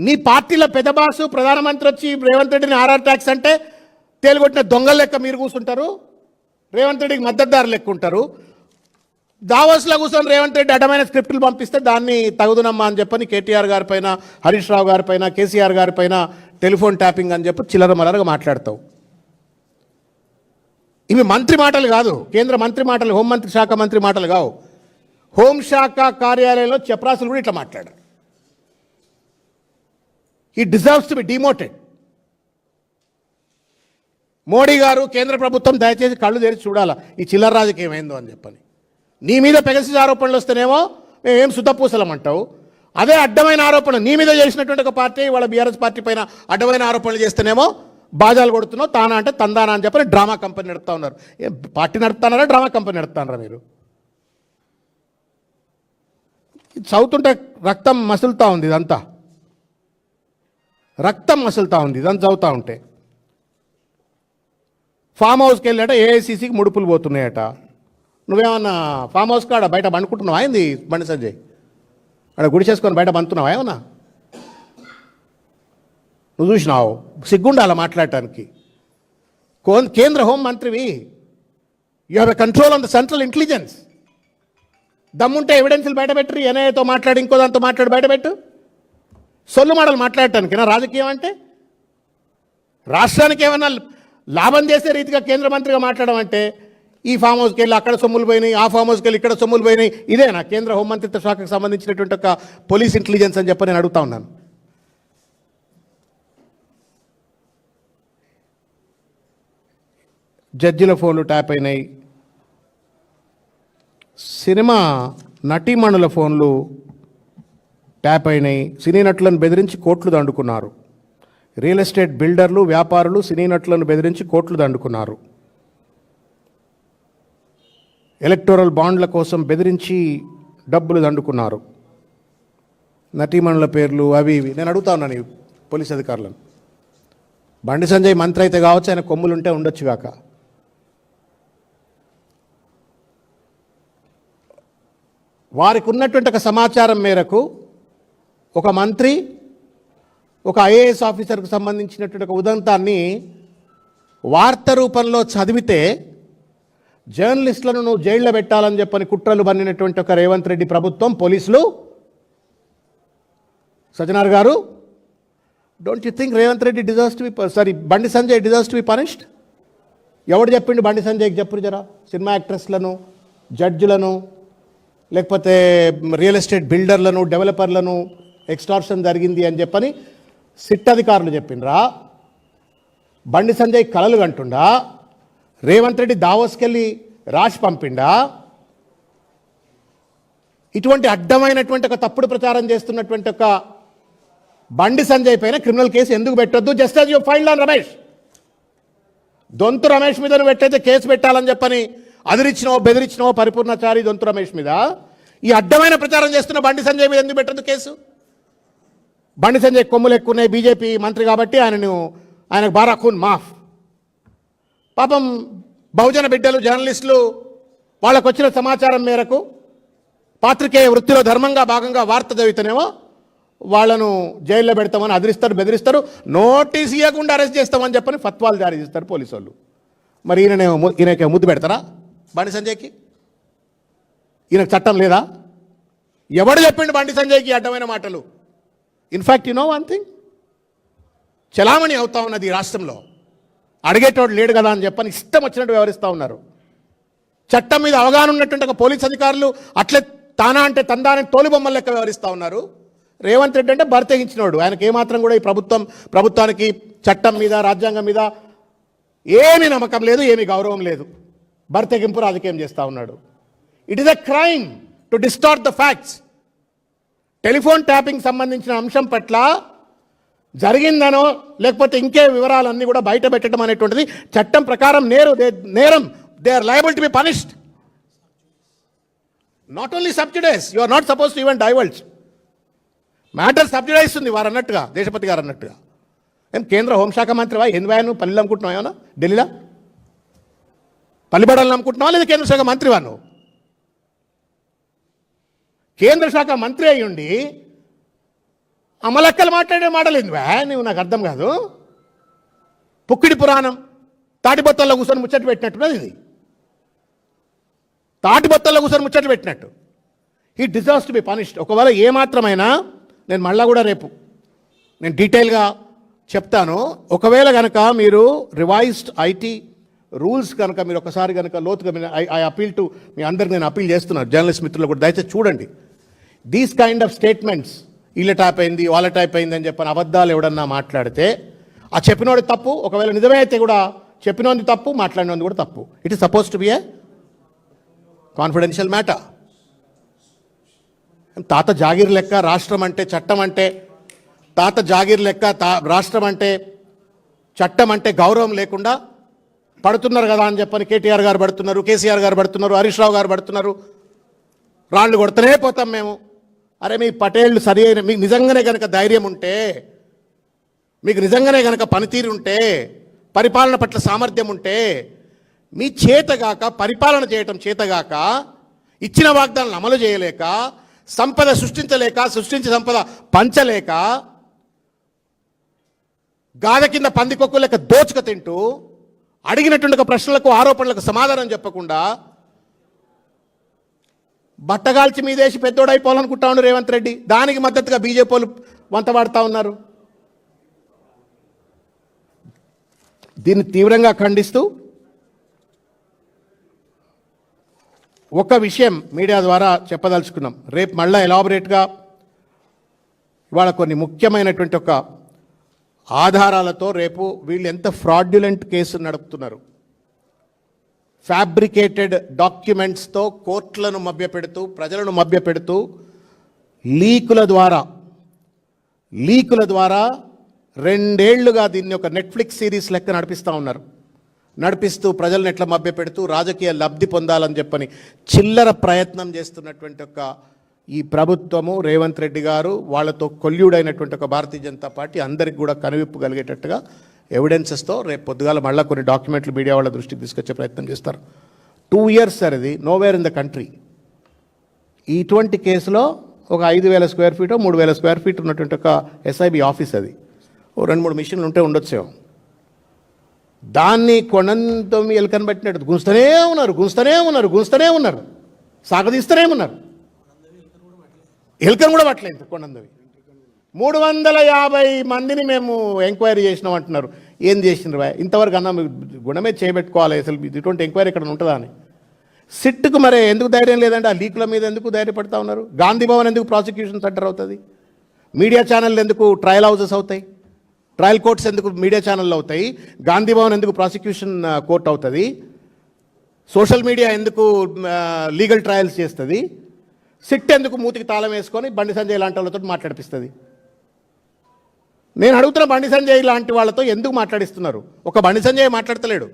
నీ పార్టీలో పెద్ద బాసు ప్రధానమంత్రి వచ్చి రేవంత్ రెడ్డిని ఆర్ఆర్ ట్యాక్స్ అంటే తేలిగొట్టిన దొంగల లెక్క మీరు కూర్చుంటారు, రేవంత్ రెడ్డికి మద్దతుదారు లెక్క ఉంటారు. దావోస్లో కూర్చొని రేవంత్ రెడ్డి అడ్డమైన స్క్రిప్టులు పంపిస్తే దాన్ని తగుదునమ్మా అని చెప్పని కేటీఆర్ గారి పైన, హరీష్ రావు గారి పైన, కేసీఆర్ గారి పైన టెలిఫోన్ ట్యాపింగ్ అని చెప్పి చిల్లర మల్లరగా మాట్లాడతావు. ఇవి మంత్రి మాటలు కాదు, కేంద్ర మంత్రి మాటలు, హోంమంత్రి శాఖ మంత్రి మాటలు కావు. హోంశాఖ కార్యాలయంలో చెప్రాసులు కూడా ఇట్లా మాట్లాడారు. ఈ deserves to B demoted. Modi గారు, కేంద్ర ప్రభుత్వం దయచేసి కళ్ళు తెరిచి చూడాలా ఈ చిల్లర రాజకీయం ఏందో అని చెప్పని. నీ మీద పెగసిస్ ఆరోపణలు వస్తేనేమో మేమేం శుద్ధపూసలమంటావు. అదే అడ్డమైన ఆరోపణలు నీ మీద చేసినటువంటి ఒక పార్టీ వాళ్ళ బీఆర్ఎస్ పార్టీ పైన అడ్డమైన ఆరోపణలు చేస్తేనేమో బాజాలు కొడుతున్నావు, తానా అంటే తందానా అని చెప్పని డ్రామా కంపెనీ నడుపుతా ఉన్నారు. ఏం పార్టీ నడుపుతున్నారా, డ్రామా కంపెనీ నడుపుతున్నారా మీరు? చదువుతుంటే రక్తం మసులుతూ ఉంది, ఇదంతా రక్తం మసులుతూ ఉంది ఇదంతా చదువుతూ ఉంటే. ఫామ్ హౌస్కి వెళ్ళాట ఏఐసీసీకి ముడుపులు పోతున్నాయట. నువ్వేమన్నా ఫామ్ హౌస్ కాడ బయట పండుకుంటున్నావా ఏంది బండి సంజయ్? అక్కడ గుడి చేసుకొని బయట పండుతున్నావా ఏమన్నా? నువ్వు చూసినావు, సిగ్గుండాల మాట్లాడటానికి. కేంద్ర హోం మంత్రివి, you have a control on the central intelligence. దమ్ముంటే ఎవిడెన్స్లు బయటపెట్టరు, ఎన్ఐఏతో మాట్లాడి ఇంకో దాంతో మాట్లాడి బయటపెట్టు. సొల్లు మాటలు మాట్లాడటానికి నా రాజకీయం అంటే? రాష్ట్రానికి ఏమన్నా లాభం చేసే రీతిగా కేంద్ర మంత్రిగా మాట్లాడమంటే ఈ ఫామ్ హౌస్కి వెళ్ళి అక్కడ సొమ్ములు పోయినాయి, ఆ ఫామ్ హౌస్కి వెళ్ళి ఇక్కడ సొమ్ములు పోయినాయి, ఇదేనా కేంద్ర హోంమంత్రిత్వ శాఖకు సంబంధించినటువంటి ఒక పోలీస్ ఇంటెలిజెన్స్ అని చెప్పి నేను అడుగుతా ఉన్నాను. జడ్జిల ఫోన్లు ట్యాప్ అయినాయి, సినిమా నటీమణుల ఫోన్లు ట్యాప్ అయినాయి, సినీ నటులను బెదిరించి కోట్లు దండుకున్నారు. రియల్ ఎస్టేట్ బిల్డర్లు, వ్యాపారులు సినీ నటులను బెదిరించి కోట్లు దండుకున్నారు. ఎలక్టోరల్ బాండ్ల కోసం బెదిరించి డబ్బులు దండుకున్నారు. నటీమణుల పేర్లు అవి ఇవి నేను అడుగుతా ఉన్నాను ఈ పోలీస్ అధికారులను. బండి సంజయ్ మంత్రి అయితే కావచ్చు, ఆయన కొమ్ములుంటే ఉండొచ్చు కాక. వారికి ఉన్నటువంటి ఒక సమాచారం మేరకు ఒక మంత్రి ఒక ఐఏఎస్ ఆఫీసర్కు సంబంధించినటువంటి ఒక ఉదంతాన్ని వార్త రూపంలో చదివితే జర్నలిస్టులను నువ్వు జైల్లో పెట్టాలని చెప్పని కుట్రలు బన్నినటువంటి ఒక రేవంత్ రెడ్డి ప్రభుత్వం, పోలీసులు. సజ్జనార్ గారు, don't you think Revanth Reddy deserves to be Bandi Sanjay deserves to be punished? ఎవడు చెప్పిండు బండి సంజయ్కి? చెప్పు జరా. సినిమా యాక్ట్రెస్లను, జడ్జిలను, లేకపోతే రియల్ ఎస్టేట్ బిల్డర్లను, డెవలపర్లను ఎక్స్టార్షన్ జరిగింది అని చెప్పని సిట్ అధికారులు చెప్పిండ్రా? బండి సంజయ్ కలలు కంటుండా? రేవంత్ రెడ్డి దావోస్కెళ్ళి రాసి పంపిండా? ఇటువంటి అడ్డమైనటువంటి ఒక తప్పుడు ప్రచారం చేస్తున్నటువంటి ఒక బండి సంజయ్ పైన క్రిమినల్ కేసు ఎందుకు పెట్టొద్దు? Just as you filed on Ramesh. Donthu Ramesh మీద పెట్టయితే కేసు పెట్టాలని చెప్పని అదిరిచ్చినవో బెదిరించినవో పరిపూర్ణచారి దొంతు రమేష్ మీద, ఈ అడ్డమైన ప్రచారం చేస్తున్న బండి సంజయ్ మీద ఎందుకు పెట్టద్దు కేసు? బండి సంజయ్ కొమ్ములు ఎక్కున్నాయి, బీజేపీ మంత్రి కాబట్టి ఆయనకు బారాఖూన్ మాఫ్. పాపం బహుజన బిడ్డలు, జర్నలిస్టులు వాళ్ళకు వచ్చిన సమాచారం మేరకు పాత్రికేయ వృత్తిలో ధర్మంగా భాగంగా వార్త చదివితేనేమో వాళ్ళను జైల్లో పెడతామని అదిరిస్తారు, బెదిరిస్తారు, నోటీస్ ఇవ్వకుండా అరెస్ట్ చేస్తామని చెప్పని ఫత్వాలు జారీ చేస్తారు పోలీసు వాళ్ళు. మరి ఈయనకే ముద్దు పెడతారా బండి సంజయ్కి? ఈయనకు చట్టం లేదా? ఎవడు చెప్పిండు బండి సంజయ్కి అడ్డమైన మాటలు? In fact you know one thing, చలామణి అవుతా ఉన్నది ఈ రాష్ట్రంలో. అడిగేటోడు లేడు కదా అని చెప్పని ఇష్టం వచ్చినట్టు వ్యవహరిస్తూ ఉన్నారు. చట్టం మీద అవగాహన ఉన్నటువంటి ఒక పోలీస్ అధికారులు అట్లే తానా అంటే తందానే తోలుబొమ్మల లెక్క వ్యవహరిస్తూ ఉన్నారు. రేవంత్ రెడ్డి అంటే బరితెగించినోడు. ఆయనకి ఏమాత్రం కూడా ఈ ప్రభుత్వానికి చట్టం మీద, రాజ్యాంగం మీద ఏమీ నమ్మకం లేదు, ఏమీ గౌరవం లేదు. బరితెగింపు రాజకీయం చేస్తూ ఉన్నాడు. It is a crime to distort the facts. Telephone tapping సంబంధించిన అంశం పట్ల జరిగిందనో లేకపోతే ఇంకే వివరాలన్నీ కూడా బయట పెట్టడం అనేటువంటిది చట్టం ప్రకారం నేరం. They are liable to be punished. Not only sub judice, you are not suppose to even diverge. Matter sub judice ఉంది వారు అన్నట్టుగా, దేశపతి గారు అన్నట్టుగా. ఏం కేంద్ర హోంశాఖ మంత్రివా? ఎందువా నువ్వు పల్లెలు అమ్ముకుంటున్నావు? ఏమన్నా ఢిల్లీలో పల్లిబడలను అమ్ముకుంటున్నావా లేదా కేంద్ర శాఖ మంత్రివా నువ్వు? కేంద్ర శాఖ మంత్రి అయి ఉండి అమలక్కలు మాట్లాడే మాటలు ఎందువా నువ్వు? నాకు అర్థం కాదు. పుక్కిడి పురాణం తాటిబొత్తల్లో కూర్చొని ముచ్చట పెట్టినట్టున్నది ఇది. తాటిబొత్తల్లో కూర్చొని ముచ్చట పెట్టినట్టు. He deserves to be punished. ఒకవేళ ఏమాత్రమైనా నేను మళ్ళా కూడా రేపు నేను డీటెయిల్గా చెప్తాను. ఒకవేళ కనుక మీరు రివైజ్డ్ ఐటీ రూల్స్ కనుక మీరు ఒకసారి కనుక లోతుగా ఐ అపీల్ టు మీ అందరికి నేను అపీల్ చేస్తున్నాను, జర్నలిస్ట్ మిత్రులు కూడా దయచేసి చూడండి. దీస్ కైండ్ ఆఫ్ స్టేట్మెంట్స్, వీళ్ళ టైప్ అయింది వాళ్ళ టైప్ అయింది అని చెప్పని అబద్ధాలు ఎవడన్నా మాట్లాడితే ఆ చెప్పినోడి తప్పు. ఒకవేళ నిజమే అయితే కూడా చెప్పినోంది తప్పు, మాట్లాడినోంది కూడా తప్పు. It is suppose to be A confidential matter. తాత జాగీర్ లెక్క రాష్ట్రం అంటే చట్టం అంటే, తాత జాగీర్ లెక్క రాష్ట్రం అంటే చట్టం అంటే గౌరవం లేకుండా పడుతున్నారు కదా అని చెప్పని కేటీఆర్ గారు పడుతున్నారు, కేసీఆర్ గారు పడుతున్నారు, హరీష్ రావు గారు పడుతున్నారు. రాళ్ళు కొడుతూనే పోతాం మేము. అరే మీ పటేళ్ళు సరి అయిన, మీకు నిజంగానే కనుక ధైర్యం ఉంటే, మీకు నిజంగానే కనుక పనితీరు ఉంటే, పరిపాలన పట్ల సామర్థ్యం ఉంటే, మీ చేతగాక పరిపాలన చేయటం చేతగాక, ఇచ్చిన వాగ్దానాలను అమలు చేయలేక, సంపద సృష్టించలేక, సృష్టించి సంపద పంచలేక, గాథ కింద పందికొక్కు లెక్క దోచుక తింటూ, అడిగినటువంటి ప్రశ్నలకు ఆరోపణలకు సమాధానం చెప్పకుండా బట్టగాల్చి మీదేసి పెద్దోడైపోవాలనుకుంటా ఉన్నారు రేవంత్ రెడ్డి. దానికి మద్దతుగా బీజేపీ వాళ్ళు వంతవాడుతూ ఉన్నారు. దీన్ని తీవ్రంగా ఖండిస్తూ ఒక విషయం మీడియా ద్వారా చెప్పదలుచుకున్నాం. రేపు మళ్ళీ ఎలాబొరేట్గా ఇవాళ కొన్ని ముఖ్యమైనటువంటి ఒక ఆధారాలతో రేపు వీళ్ళు ఎంత ఫ్రాడ్యులెంట్ కేసు నడుపుతున్నారు, ఫ్యాబ్రికేటెడ్ డాక్యుమెంట్స్తో కోర్టులను మభ్యపెడుతూ, ప్రజలను మభ్యపెడుతూ, లీకుల ద్వారా 2 ఏళ్లుగా దీన్ని ఒక నెట్ఫ్లిక్స్ సిరీస్ లెక్క నడిపిస్తూ ఉన్నారు. నడిపిస్తూ ప్రజలను ఎట్లా మభ్యపెడుతూ రాజకీయ లబ్ధి పొందాలని చెప్పని చిల్లర ప్రయత్నం చేస్తున్నటువంటి ఒక ఈ ప్రభుత్వము, రేవంత్ రెడ్డి గారు, వాళ్ళతో కొల్యూడైనటువంటి ఒక భారతీయ జనతా పార్టీ అందరికి కూడా కనువిప్పు కలిగేటట్టుగా ఎవిడెన్సెస్తో రేపు పొద్దుగాల మళ్ళీ కొన్ని డాక్యుమెంట్లు మీడియా వాళ్ళ దృష్టికి తీసుకొచ్చే ప్రయత్నం చేస్తారు. 2 years సార్ ఇది, నోవేర్ ఇన్ ద కంట్రీ. ఇటువంటి కేసులో ఒక 5,000 స్క్వేర్ ఫీట్ 3,000 స్క్వేర్ ఫీట్ ఉన్నటువంటి ఒక ఎస్ఐబి ఆఫీస్ అది. 2-3 మిషన్లు ఉంటే ఉండొచ్చేమో. దాన్ని కొనంతో ఎలుకని పెట్టినట్టు గుంస్తూనే ఉన్నారు, సాగదీస్తూనే ఉన్నారు. ఎలుకను కూడా పట్టలేదు కొండందవి. 350 మందిని మేము ఎంక్వైరీ చేసినాం అంటున్నారు. ఏం చేసినారు? ఇంతవరకు అన్నా గుణమే చేయబెట్టుకోవాలి. అసలు ఇటువంటి ఎంక్వైరీ ఇక్కడ ఉంటుందా అని. సిట్కు మరి ఎందుకు ధైర్యం లేదంటే ఆ లీకుల మీద ఎందుకు ధైర్యపడతా ఉన్నారు? గాంధీ భవన్ ఎందుకు ప్రాసిక్యూషన్ సెంటర్ అవుతుంది? మీడియా ఛానల్ ఎందుకు ట్రయల్ హౌసెస్ అవుతాయి? ట్రయల్ కోర్ట్స్ ఎందుకు మీడియా ఛానళ్ళు అవుతాయి? గాంధీ భవన్ ఎందుకు ప్రాసిక్యూషన్ కోర్ట్ అవుతుంది? సోషల్ మీడియా ఎందుకు లీగల్ ట్రయల్స్ చేస్తుంది? సిట్ ఎందుకు మూతికి తాళం వేసుకొని బండి సంజయ్ లాంటి వాళ్ళతో మాట్లాడిపిస్తుంది? నేను అడుగుతున్న, బండి సంజయ్ లాంటి వాళ్ళతో ఎందుకు మాట్లాడిస్తున్నారు? ఒక బండి సంజయ్ మాట్లాడతలేడు,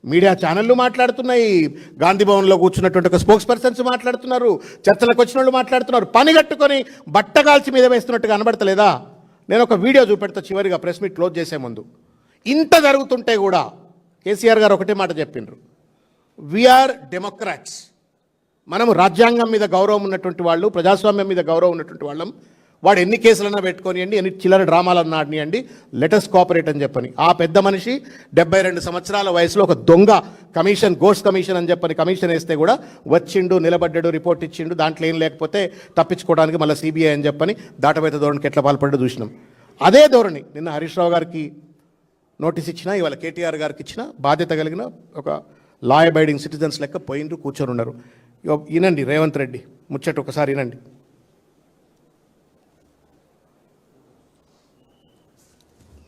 మీడియా ఛానళ్ళు మాట్లాడుతున్నాయి, గాంధీ భవన్లో కూర్చున్నటువంటి ఒక స్పోక్స్ పర్సన్స్ మాట్లాడుతున్నారు, చర్చలకు వచ్చిన వాళ్ళు మాట్లాడుతున్నారు. పని కట్టుకొని బట్టగాల్చి మీద వేస్తున్నట్టుగా కనబడతలేదా? నేను ఒక వీడియో చూపెడతా చివరిగా ప్రెస్ మీట్ క్లోజ్ చేసే ముందు. ఇంత జరుగుతుంటే కూడా కేసీఆర్ గారు ఒకటే మాట చెప్పిండ్రు, వీఆర్ డెమోక్రాట్స్. మనము రాజ్యాంగం మీద గౌరవం ఉన్నటువంటి వాళ్ళు, ప్రజాస్వామ్యం మీద గౌరవం ఉన్నటువంటి వాళ్ళం. వాడు ఎన్ని కేసులన్నా పెట్టుకోనియండి, ఎన్ని చిల్లర డ్రామాలన్నా ఆడినియండి, లెటస్ కోఆపరేట్ అని చెప్పని ఆ పెద్ద మనిషి 72 సంవత్సరాల వయసులో ఒక దొంగ కమిషన్, గోస్ట్ కమిషన్ అని చెప్పని కమిషన్ వేస్తే కూడా వచ్చిండు, నిలబడ్డాడు, రిపోర్ట్ ఇచ్చిండు. దాంట్లో ఏం లేకపోతే తప్పించుకోవడానికి మళ్ళీ సిబిఐ అని చెప్పని దాటవేత ధోరణికి ఎట్లా పాల్పడ్డో చూసినాం. అదే ధోరణి నిన్న హరీష్ రావు గారికి నోటీస్ ఇచ్చినా, ఇవాళ కేటీఆర్ గారికి ఇచ్చిన బాధ్యత కలిగిన ఒక లా అబైడింగ్ సిటిజన్స్ లెక్క పోయిండ్రు, కూర్చొని ఉన్నారు. వినండి రేవంత్ రెడ్డి ముచ్చట ఒకసారి వినండి.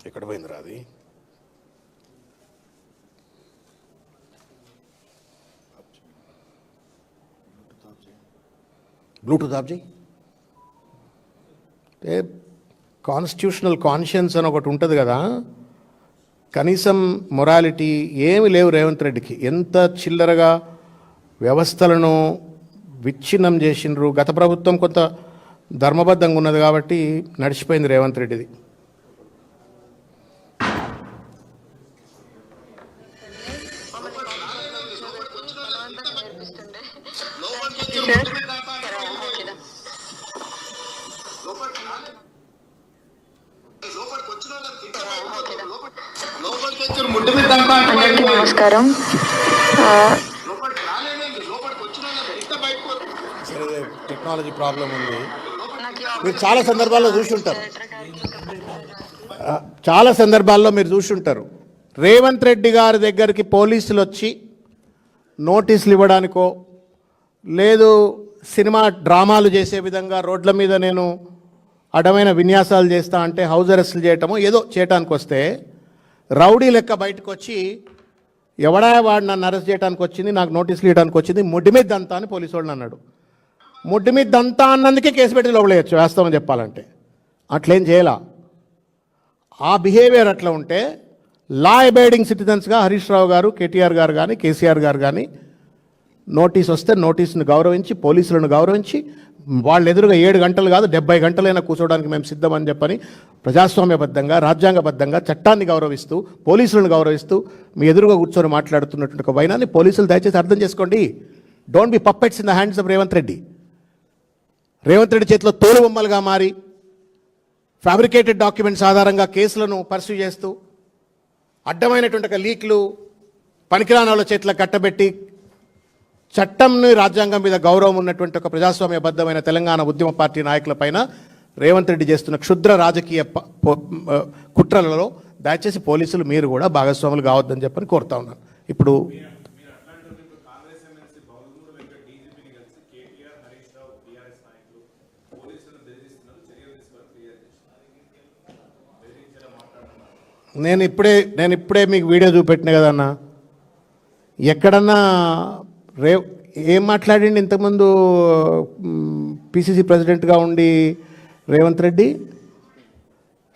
ఎక్కడ పోయిందిరా అది? బ్లూటూత్ ఆఫ్ చేయి. అంటే కాన్స్టిట్యూషనల్ కాన్షియన్స్ అని ఒకటి ఉంటుంది కదా, కనీసం మొరాలిటీ ఏమి లేవు రేవంత్ రెడ్డికి. ఎంత చిల్లరగా వ్యవస్థలను విచ్ఛిన్నం చేసిండ్రు. గత ప్రభుత్వం కొంత ధర్మబద్ధంగా ఉన్నది కాబట్టి నడిచిపోయింది రేవంత్ రెడ్డిది. అందరికీ నమస్కారం. సరే, టెక్నాలజీ ప్రాబ్లం ఉంది. మీరు చాలా సందర్భాల్లో చూసుంటారు రేవంత్ రెడ్డి గారి దగ్గరికి పోలీసులు వచ్చి నోటీసులు ఇవ్వడానికో లేదు సినిమా డ్రామాలు చేసే విధంగా రోడ్ల మీద నేను అడమైన విన్యాసాలు చేస్తా అంటే హౌస్ అరెస్టులు చేయటమో ఏదో చేయటానికి వస్తే రౌడీ లెక్క బయటకు వచ్చి ఎవడా వాడు నన్ను అరెస్ట్ చేయడానికి వచ్చింది, నాకు నోటీసులు ఇవ్వడానికి వచ్చింది, ముడ్డి మీద దంతా అని పోలీసు వాడిని అన్నాడు. ముడ్డి మీద దంతా అన్నందుకే కేసు పెట్టి లోపలేయచ్చు వాస్తవం చెప్పాలంటే. అట్లేం చేయాల. ఆ బిహేవియర్ అట్లా ఉంటే లా అబైడింగ్ సిటిజన్స్గా హరీష్ రావు గారు, కేటీఆర్ గారు కానీ, కేసీఆర్ గారు కానీ నోటీస్ వస్తే నోటీసును గౌరవించి, పోలీసులను గౌరవించి, వాళ్ళ ఎదురుగా 7 గంటలు కాదు 70 గంటలైనా కూర్చోవడానికి మేము సిద్ధమని చెప్పని ప్రజాస్వామ్యబద్ధంగా, రాజ్యాంగబద్ధంగా చట్టాన్ని గౌరవిస్తూ, పోలీసులను గౌరవిస్తూ మీ ఎదురుగా కూర్చొని మాట్లాడుతున్నటువంటి ఒక వైనాన్ని పోలీసులు దయచేసి అర్థం చేసుకోండి. Don't be puppets in the hands of Revanth Reddy. Revanth Reddy చేతిలో తోలుబొమ్మలుగా మారి ఫ్యాబ్రికేటెడ్ డాక్యుమెంట్స్ ఆధారంగా కేసులను పర్సూ చేస్తూ అడ్డమైనటువంటి ఒక లీక్లు పనికిరాని వాళ్ళ చేతిలో కట్టబెట్టి చట్టంని, రాజ్యాంగం మీద గౌరవం ఉన్నటువంటి ఒక ప్రజాస్వామ్యబద్ధమైన తెలంగాణ ఉద్యమ పార్టీ నాయకులపైన రేవంత్ రెడ్డి చేస్తున్న క్షుద్ర రాజకీయ కుట్రలలో దయచేసి పోలీసులు మీరు కూడా భాగస్వాములు కావద్దని చెప్పని కోరుతా ఉన్నాను. ఇప్పుడు నేను ఇప్పుడే మీకు వీడియో చూపెట్టిన కదన్నా. ఎక్కడన్నా ఏం మాట్లాడిండి ఇంతకుముందు పిసిసి ప్రెసిడెంట్గా ఉండి రేవంత్ రెడ్డి?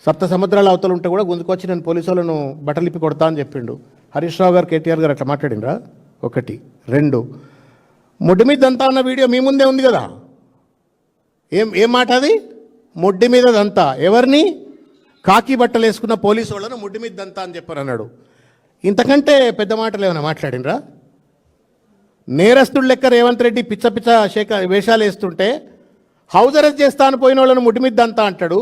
సప్త సముద్రాల అవతలు ఉంటే కూడా గుంజుకొచ్చి నేను పోలీసు వాళ్ళను బట్టలిప్పి కొడతా అని చెప్పిండు. హరీష్ రావు గారు, కేటీఆర్ గారు అట్లా మాట్లాడిండ్రా? 1. 2, ముడ్డి మీద దంతా అన్న వీడియో మీ ముందే ఉంది కదా. ఏం మాట అది? ముడ్డి మీద దంతా. ఎవరిని? కాకి బట్టలు వేసుకున్న పోలీసు వాళ్ళను ముడ్డి మీద దంతా అని చెప్పారు అన్నాడు. ఇంతకంటే పెద్ద మాటలు ఏమైనా మాట్లాడినరా? నేరస్తుడు లెక్క రేవంత్ రెడ్డి పిచ్చ వేషాలు వేస్తుంటే హౌస్ అరెస్ట్ చేస్తాను పోయిన వాళ్ళను ముడ్డి మీద దంతా అంటాడు.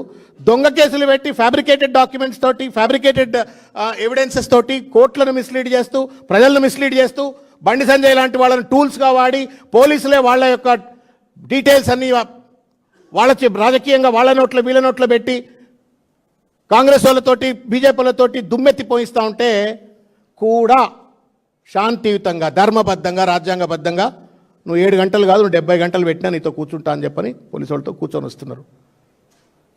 దొంగ కేసులు పెట్టి ఫ్యాబ్రికేటెడ్ డాక్యుమెంట్స్ తోటి, ఫ్యాబ్రికేటెడ్ ఎవిడెన్సెస్ తోటి కోర్టులను మిస్లీడ్ చేస్తూ, ప్రజలను మిస్లీడ్ చేస్తూ, బండి సంజయ్ లాంటి వాళ్ళని టూల్స్గా వాడి పోలీసులే వాళ్ళ యొక్క డీటెయిల్స్ అన్నీ వాళ్ళ రాజకీయంగా వాళ్ళ నోట్లో వీళ్ళ నోట్లో పెట్టి కాంగ్రెస్ వాళ్ళతోటి, బీజేపీ వాళ్ళతోటి దుమ్మెత్తి పోయిస్తూ ఉంటే కూడా శాంతియుతంగా, ధర్మబద్ధంగా, రాజ్యాంగబద్ధంగా నువ్వు 7 గంటలు కాదు, నువ్వు 70 గంటలు పెట్టినా నీతో కూర్చుంటా అని చెప్పని పోలీసు వాళ్ళతో కూర్చొని వస్తున్నారు.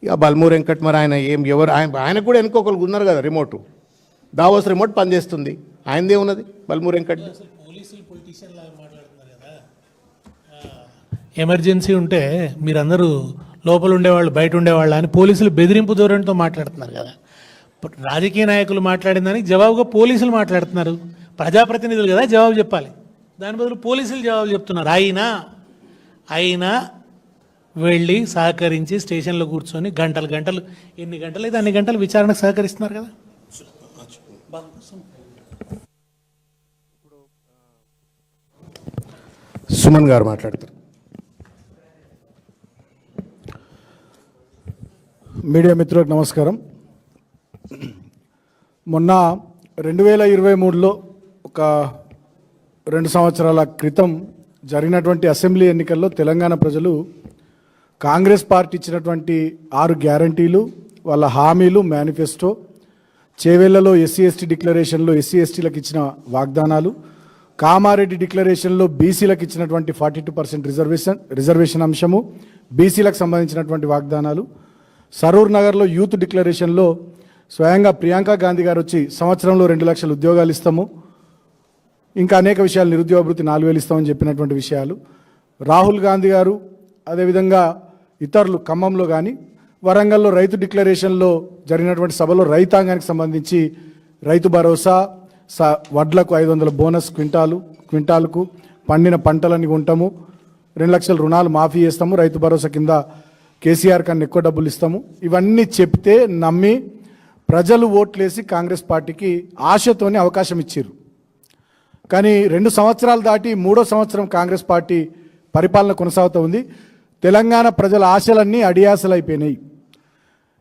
ఇక బల్మూరు వెంకట్ మరి ఆయనకు కూడా వెనుకొకరు ఉన్నారు కదా, రిమోట్ దావోస్ రిమోట్ పనిచేస్తుంది. ఆయనదే ఉన్నది బల్మూరు వెంకట్. ఎమర్జెన్సీ ఉంటే మీరందరూ లోపల ఉండేవాళ్ళు, బయట ఉండేవాళ్ళు అని పోలీసులు బెదిరింపు ధోరణితో మాట్లాడుతున్నారు కదా. రాజకీయ నాయకులు మాట్లాడిన దానికి జవాబుగా పోలీసులు మాట్లాడుతున్నారు. ప్రజాప్రతినిధులు కదా జవాబు చెప్పాలి. దాని బదులు పోలీసులు జవాబు చెప్తున్నారు. అయినా వెళ్ళి సహకరించి స్టేషన్లో కూర్చొని గంటలు ఎన్ని గంటలు అయితే అన్ని గంటలు విచారణకు సహకరిస్తున్నారు కదా. సుమన్ గారు మాట్లాడతారు. మీడియా మిత్రులకు నమస్కారం. మొన్న 2023లో ఒక 2 సంవత్సరాల క్రితం జరిగినటువంటి అసెంబ్లీ ఎన్నికల్లో తెలంగాణ ప్రజలు కాంగ్రెస్ పార్టీ ఇచ్చినటువంటి 6 గ్యారంటీలు, వాళ్ళ హామీలు, మేనిఫెస్టో, చేవెళ్లలో ఎస్సీ ఎస్టీ డిక్లరేషన్లో ఎస్సీ ఎస్టీలకు ఇచ్చిన వాగ్దానాలు, కామారెడ్డి డిక్లరేషన్లో బీసీలకు ఇచ్చినటువంటి 42% రిజర్వేషన్ అంశము, బీసీలకు సంబంధించినటువంటి వాగ్దానాలు, సరూర్ నగర్లో యూత్ డిక్లరేషన్లో స్వయంగా ప్రియాంక గాంధీ గారు వచ్చి సంవత్సరంలో 2 లక్షల ఉద్యోగాలు ఇస్తాము, ఇంకా అనేక విషయాలు, నిరుద్యోగ భృతి 4,000 ఇస్తామని చెప్పినటువంటి విషయాలు, రాహుల్ గాంధీ గారు అదేవిధంగా ఇతరులు ఖమ్మంలో కానీ వరంగల్లో రైతు డిక్లరేషన్లో జరిగినటువంటి సభలో రైతాంగానికి సంబంధించి రైతు భరోసా వడ్లకు 500 బోనస్ క్వింటాలకు పండిన పంటలని కొంటాము, 2 లక్షల రుణాలు మాఫీ చేస్తాము, రైతు భరోసా కింద కేసీఆర్ కన్నా ఎక్కువ డబ్బులు ఇస్తాము, ఇవన్నీ చెప్తే నమ్మి ప్రజలు ఓట్లేసి కాంగ్రెస్ పార్టీకి ఆశతోనే అవకాశం ఇచ్చారు. కానీ 2 సంవత్సరాలు దాటి 3వ సంవత్సరం కాంగ్రెస్ పార్టీ పరిపాలన కొనసాగుతూ ఉంది. తెలంగాణ ప్రజల ఆశలన్నీ అడియాసలు అయిపోయినాయి.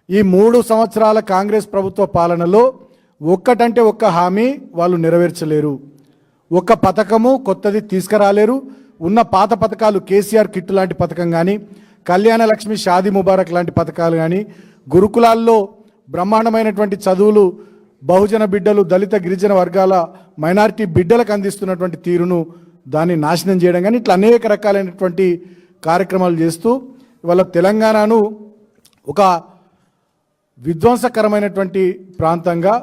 ఈ 3 సంవత్సరాల కాంగ్రెస్ ప్రభుత్వ పాలనలో ఒక్కటంటే ఒక్క హామీ వాళ్ళు నెరవేర్చలేరు. ఒక్క పథకము కొత్తది తీసుకురాలేరు. ఉన్న పాత పథకాలు కేసీఆర్ కిట్ లాంటి పథకం కానీ, కళ్యాణ లక్ష్మి షాదీ ముబారక్ లాంటి పథకాలు కానీ, గురుకులాల్లో బ్రహ్మాండమైనటువంటి చదువులు బహుజన బిడ్డలు, దళిత గిరిజన వర్గాల మైనారిటీ బిడ్డలకు అందిస్తున్నటువంటి తీరును దాన్ని నాశనం చేయడం కానీ ఇట్లా అనేక రకాలైనటువంటి కార్యక్రమాలు చేస్తూ ఇవాళ తెలంగాణను ఒక విధ్వంసకరమైనటువంటి ప్రాంతంగా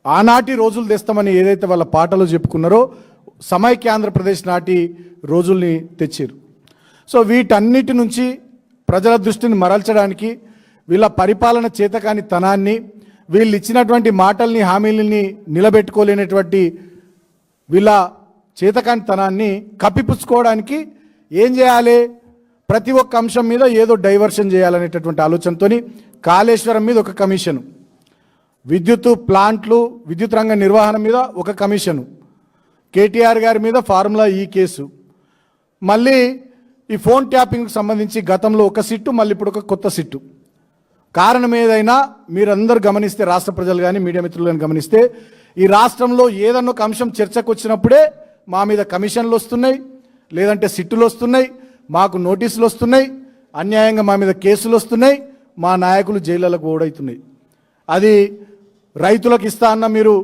ఆనాటి రోజులు తెస్తామని ఏదైతే వాళ్ళ పాటలో చెప్పుకున్నారో సమైక్య ఆంధ్రప్రదేశ్ నాటి రోజుల్ని తెచ్చారు. సో వీటన్నిటి నుంచి ప్రజల దృష్టిని మరల్చడానికి, వీళ్ళ పరిపాలన చేతకాని తనాన్ని, వీళ్ళు ఇచ్చినటువంటి మాటల్ని హామీలని నిలబెట్టుకోలేనటువంటి వీళ్ళ చేతకాని తనాన్ని కప్పిపుచ్చుకోవడానికి ఏం చేయాలి, ప్రతి ఒక్క అంశం మీద ఏదో డైవర్షన్ చేయాలనేటటువంటి ఆలోచనతో కాళేశ్వరం మీద ఒక కమిషను, విద్యుత్ ప్లాంట్లు విద్యుత్ రంగ నిర్వహణ మీద ఒక కమిషను, కేటీఆర్ గారి మీద ఫార్ములా ఈ కేసు, మళ్ళీ ఈ ఫోన్ ట్యాపింగ్కి సంబంధించి గతంలో ఒక సిట్టు, మళ్ళీ ఇప్పుడు ఒక కొత్త సిట్టు. కారణం ఏదైనా మీరందరూ గమనిస్తే, రాష్ట్ర ప్రజలు కానీ మీడియా మిత్రులు కానీ గమనిస్తే, ఈ రాష్ట్రంలో ఏదన్నా ఒక అంశం చర్చకు వచ్చినప్పుడే మా మీద కమిషన్లు వస్తున్నాయి, లేదంటే సిట్టులు వస్తున్నాయి, మాకు నోటీసులు వస్తున్నాయి, అన్యాయంగా మా మీద కేసులు వస్తున్నాయి, మా నాయకులు జైళ్ళకు ఓడవుతున్నాయి. అది రైతులకు ఇస్తా అన్న మీరు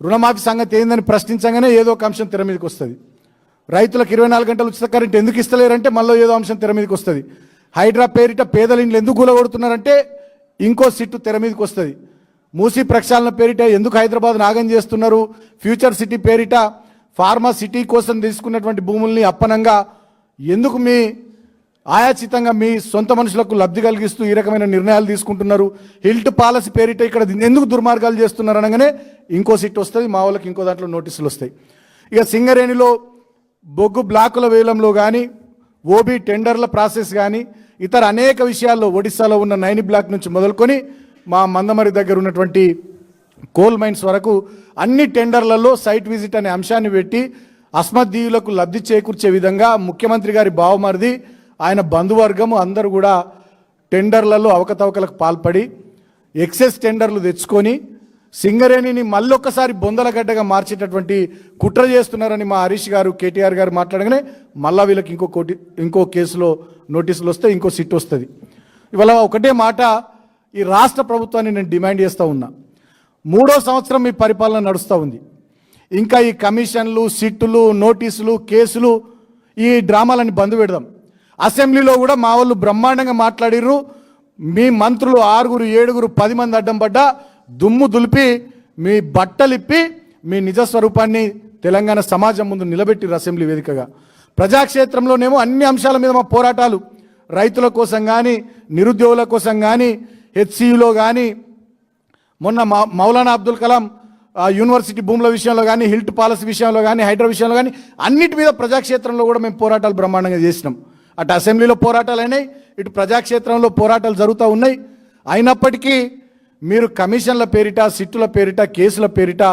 రుణమాఫీ సంగతి ఏందని ప్రశ్నించగానే ఏదో ఒక అంశం తెర మీదకి వస్తుంది. రైతులకు 24 గంటలు ఉచిత కరెంట్ ఎందుకు ఇస్తలేరంటే మళ్ళీ ఏదో అంశం తెర మీదకి వస్తుంది. హైడ్రా పేరిట పేదల ఇండ్లు ఎందుకు కూలగొడుతున్నారంటే ఇంకో సిట్టు తెర మీదకి వస్తుంది. మూసీ ప్రక్షాళన పేరిట ఎందుకు హైదరాబాద్ నాగం చేస్తున్నారు, ఫ్యూచర్ సిటీ పేరిట ఫార్మా సిటీ కోసం తీసుకున్నటువంటి భూముల్ని అప్పనంగా ఎందుకు మీ ఆయాచితంగా మీ సొంత మనుషులకు లబ్ధి కలిగిస్తూ ఈ రకమైన నిర్ణయాలు తీసుకుంటున్నారు, హిల్ట్ పాలసీ పేరిట ఇక్కడ ఎందుకు దుర్మార్గాలు చేస్తున్నారు అనగానే ఇంకో సిట్ వస్తుంది, మా వాళ్ళకి ఇంకో దాంట్లో నోటీసులు వస్తాయి. ఇక సింగరేణిలో బొగ్గు బ్లాకుల వేలంలో కానీ, ఓబీ టెండర్ల ప్రాసెస్ కానీ, ఇతర అనేక విషయాల్లో ఒడిశాలో ఉన్న 9 బ్లాక్ నుంచి మొదలుకొని మా మందమరి దగ్గర ఉన్నటువంటి కోల్ మైన్స్ వరకు అన్ని టెండర్లలో సైట్ విజిట్ అనే అంశాన్ని పెట్టి అస్మద్దీయులకు లబ్ధి చేకూర్చే విధంగా ముఖ్యమంత్రి గారి బావమరిది, ఆయన బంధువర్గము అందరూ కూడా టెండర్లలో అవకతవకలకు పాల్పడి ఎక్సెస్ టెండర్లు తెచ్చుకొని సింగరేణిని మళ్ళొక్కసారి బొందలగడ్డగా మార్చేటటువంటి కుట్ర చేస్తున్నారని మా హరీష్ గారు, కేటీఆర్ గారు మాట్లాడగానే మళ్ళా వీళ్ళకి ఇంకో కేసులో నోటీసులు వస్తే ఇంకో సిట్ వస్తుంది. ఇవాళ ఒకటే మాట ఈ రాష్ట్ర ప్రభుత్వాన్ని నేను డిమాండ్ చేస్తూ ఉన్నా. 3వ సంవత్సరం మీ పరిపాలన నడుస్తూ ఉంది. ఇంకా ఈ కమిషన్లు, సిట్టులు, నోటీసులు, కేసులు, ఈ డ్రామాలని బంద్ పెడదాం. అసెంబ్లీలో కూడా మా వాళ్ళు బ్రహ్మాండంగా మాట్లాడిర్రు. మీ మంత్రులు 6, 7, 10 మంది అడ్డం పడ్డా దుమ్ము దులిపి మీ బట్టలిప్పి మీ నిజస్వరూపాన్ని తెలంగాణ సమాజం ముందు నిలబెట్టిర్రు అసెంబ్లీ వేదికగా. ప్రజాక్షేత్రంలోనేమో అన్ని అంశాల మీద మా పోరాటాలు, రైతుల కోసం కానీ, నిరుద్యోగుల కోసం కానీ, హెచ్సియులో కానీ, మొన్న మౌలానా అబ్దుల్ కలాం యూనివర్సిటీ భూముల విషయంలో కానీ, హిల్ట్ పాలసీ విషయంలో కానీ, హైడ్రా విషయంలో కానీ అన్నిటి మీద ప్రజాక్షేత్రంలో కూడా మేము పోరాటాలు బ్రహ్మాండంగా చేసినాం. అటు అసెంబ్లీలో పోరాటాలు అయినాయి, ఇటు ప్రజాక్షేత్రంలో పోరాటాలు జరుగుతూ ఉన్నాయి. అయినప్పటికీ మీరు కమిషన్ల పేరిట, సిట్టుల పేరిట, కేసుల పేరిట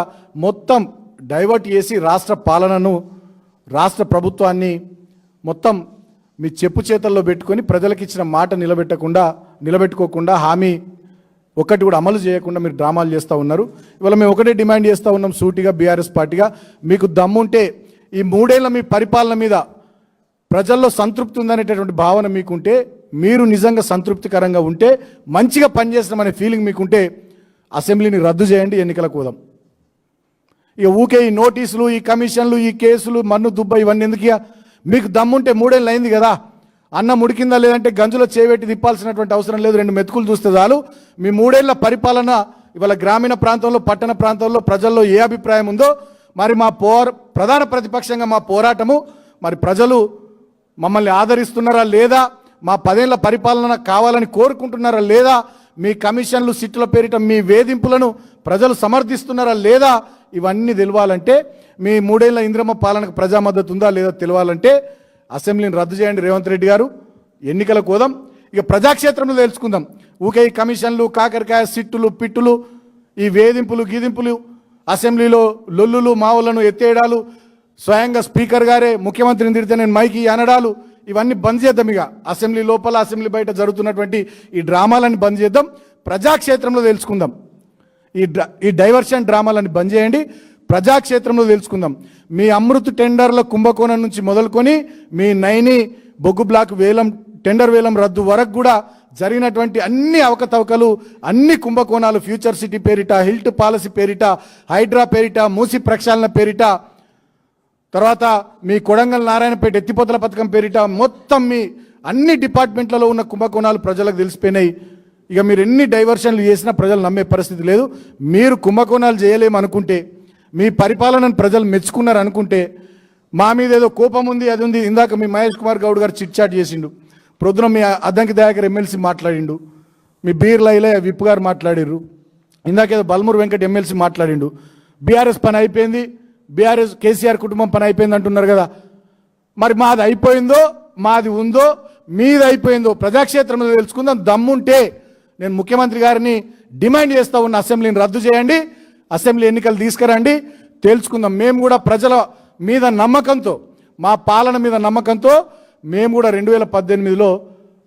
మొత్తం డైవర్ట్ చేసి రాష్ట్ర పాలనను, రాష్ట్ర ప్రభుత్వాన్ని మొత్తం మీ చెప్పు చేతల్లో పెట్టుకొని ప్రజలకు ఇచ్చిన మాట నిలబెట్టుకోకుండా హామీ ఒక్కటి కూడా అమలు చేయకుండా మీరు డ్రామాలు చేస్తూ ఉన్నారు. ఇవాళ మేము ఒకటే డిమాండ్ చేస్తూ ఉన్నాం సూటిగా బీఆర్ఎస్ పార్టీగా, మీకు దమ్ముంటే ఈ 3 ఏళ్ల మీ పరిపాలన మీద ప్రజల్లో సంతృప్తి ఉందనేటటువంటి భావన మీకుంటే, మీరు నిజంగా సంతృప్తికరంగా ఉంటే, మంచిగా పనిచేస్తామనే ఫీలింగ్ మీకుంటే అసెంబ్లీని రద్దు చేయండి, ఎన్నికలకు పోదాం. ఇక ఊకే ఈ నోటీసులు, ఈ కమిషన్లు, ఈ కేసులు, మన్ను దుబ్బ ఇవన్నీ ఎందుకు? మీకు దమ్ముంటే 3 ఏళ్ళు అయింది కదా, అన్నం ఉడికిందా లేదంటే గంజులో చేపెట్టి తిప్పాల్సినటువంటి అవసరం లేదు, 2 మెతుకులు చూస్తే చాలు. మీ 3 ఏళ్ల పరిపాలన ఇవాళ గ్రామీణ ప్రాంతంలో, పట్టణ ప్రాంతంలో ప్రజల్లో ఏ అభిప్రాయం ఉందో మరి మా ప్రధాన ప్రతిపక్షంగా మా పోరాటము మరి ప్రజలు మమ్మల్ని ఆదరిస్తున్నారా లేదా, మా 10 ఏళ్ల పరిపాలన కావాలని కోరుకుంటున్నారా లేదా, మీ కమిషన్లు సిట్టుల పేరిట మీ వేధింపులను ప్రజలు సమర్థిస్తున్నారా లేదా, ఇవన్నీ తెలియాలంటే మీ 3 ఏళ్ల ఇంద్రమ్మ పాలనకు ప్రజా మద్దతు ఉందా లేదా తెలియాలంటే అసెంబ్లీని రద్దు చేయండి రేవంత్ రెడ్డి గారు, ఎన్నికలకు పోదాం, ఇక ప్రజాక్షేత్రంలో తెలుసుకుందాం. ఊకే ఈ కమిషన్లు, కాకరకాయ, సిట్టులు, పిట్టులు, ఈ వేధింపులు, గీదింపులు, అసెంబ్లీలో లొల్లులు, మావులను ఎత్తేయడాలు, స్వయంగా స్పీకర్ గారే ముఖ్యమంత్రిని తిడితే నేను మైకి అనడాలు, ఇవన్నీ బంద్ చేద్దాం. ఇక అసెంబ్లీ లోపల, అసెంబ్లీ బయట జరుగుతున్నటువంటి ఈ డ్రామాలని బంద్ చేద్దాం, ప్రజాక్షేత్రంలో తెలుసుకుందాం. ఈ డైవర్షన్ డ్రామాలని బంద్ చేయండి, ప్రజాక్షేత్రంలో తెలుసుకుందాం. మీ అమృత్ టెండర్ల కుంభకోణం నుంచి మొదలుకొని మీ నైని బొగ్గు బ్లాక్ వేలం టెండర్ వేలం రద్దు వరకు కూడా జరిగినటువంటి అన్ని అవకతవకలు, అన్ని కుంభకోణాలు, ఫ్యూచర్ సిటీ పేరిట, హిల్ట్ పాలసీ పేరిట, హైడ్రా పేరిట, మూసి ప్రక్షాళన పేరిట, తర్వాత మీ కొడంగల్ నారాయణపేట ఎత్తిపోతల పథకం పేరిట, మొత్తం మీ అన్ని డిపార్ట్మెంట్లలో ఉన్న కుంభకోణాలు ప్రజలకు తెలిసిపోయినాయి. ఇక మీరు ఎన్ని డైవర్షన్లు చేసినా ప్రజలు నమ్మే పరిస్థితి లేదు. మీరు కుంభకోణాలు చేయలేమనుకుంటే, మీ పరిపాలనను ప్రజలు మెచ్చుకున్నారు అనుకుంటే, మా మీద ఏదో కోపం ఉంది, అది ఉంది. ఇందాక మీ మహేష్ కుమార్ గౌడ్ గారు చిట్ చాట్ చేసిండు, ప్రొద్దున మీ అద్దంకి దయాకర్ ఎమ్మెల్సీ మాట్లాడిండు, మీ బీర్లైలే విప్ గారు మాట్లాడిర్రు, ఇందాకేదో బల్మూరు వెంకట్ ఎమ్మెల్సీ మాట్లాడిండు. బీఆర్ఎస్ పని అయిపోయింది, బీఆర్ఎస్ కేసీఆర్ కుటుంబం పని అయిపోయింది అంటున్నారు కదా. మరి మాది అయిపోయిందో, మాది ఉందో, మీది అయిపోయిందో ప్రజాక్షేత్రంలో తెలుసుకుందాం. దమ్ముంటే నేను ముఖ్యమంత్రి గారిని డిమాండ్ చేస్తూ ఉన్న, అసెంబ్లీని రద్దు చేయండి, అసెంబ్లీ ఎన్నికలు తీసుకురండి, తేల్చుకుందాం. మేము కూడా ప్రజల మీద నమ్మకంతో, మా పాలన మీద నమ్మకంతో మేము కూడా 2018లో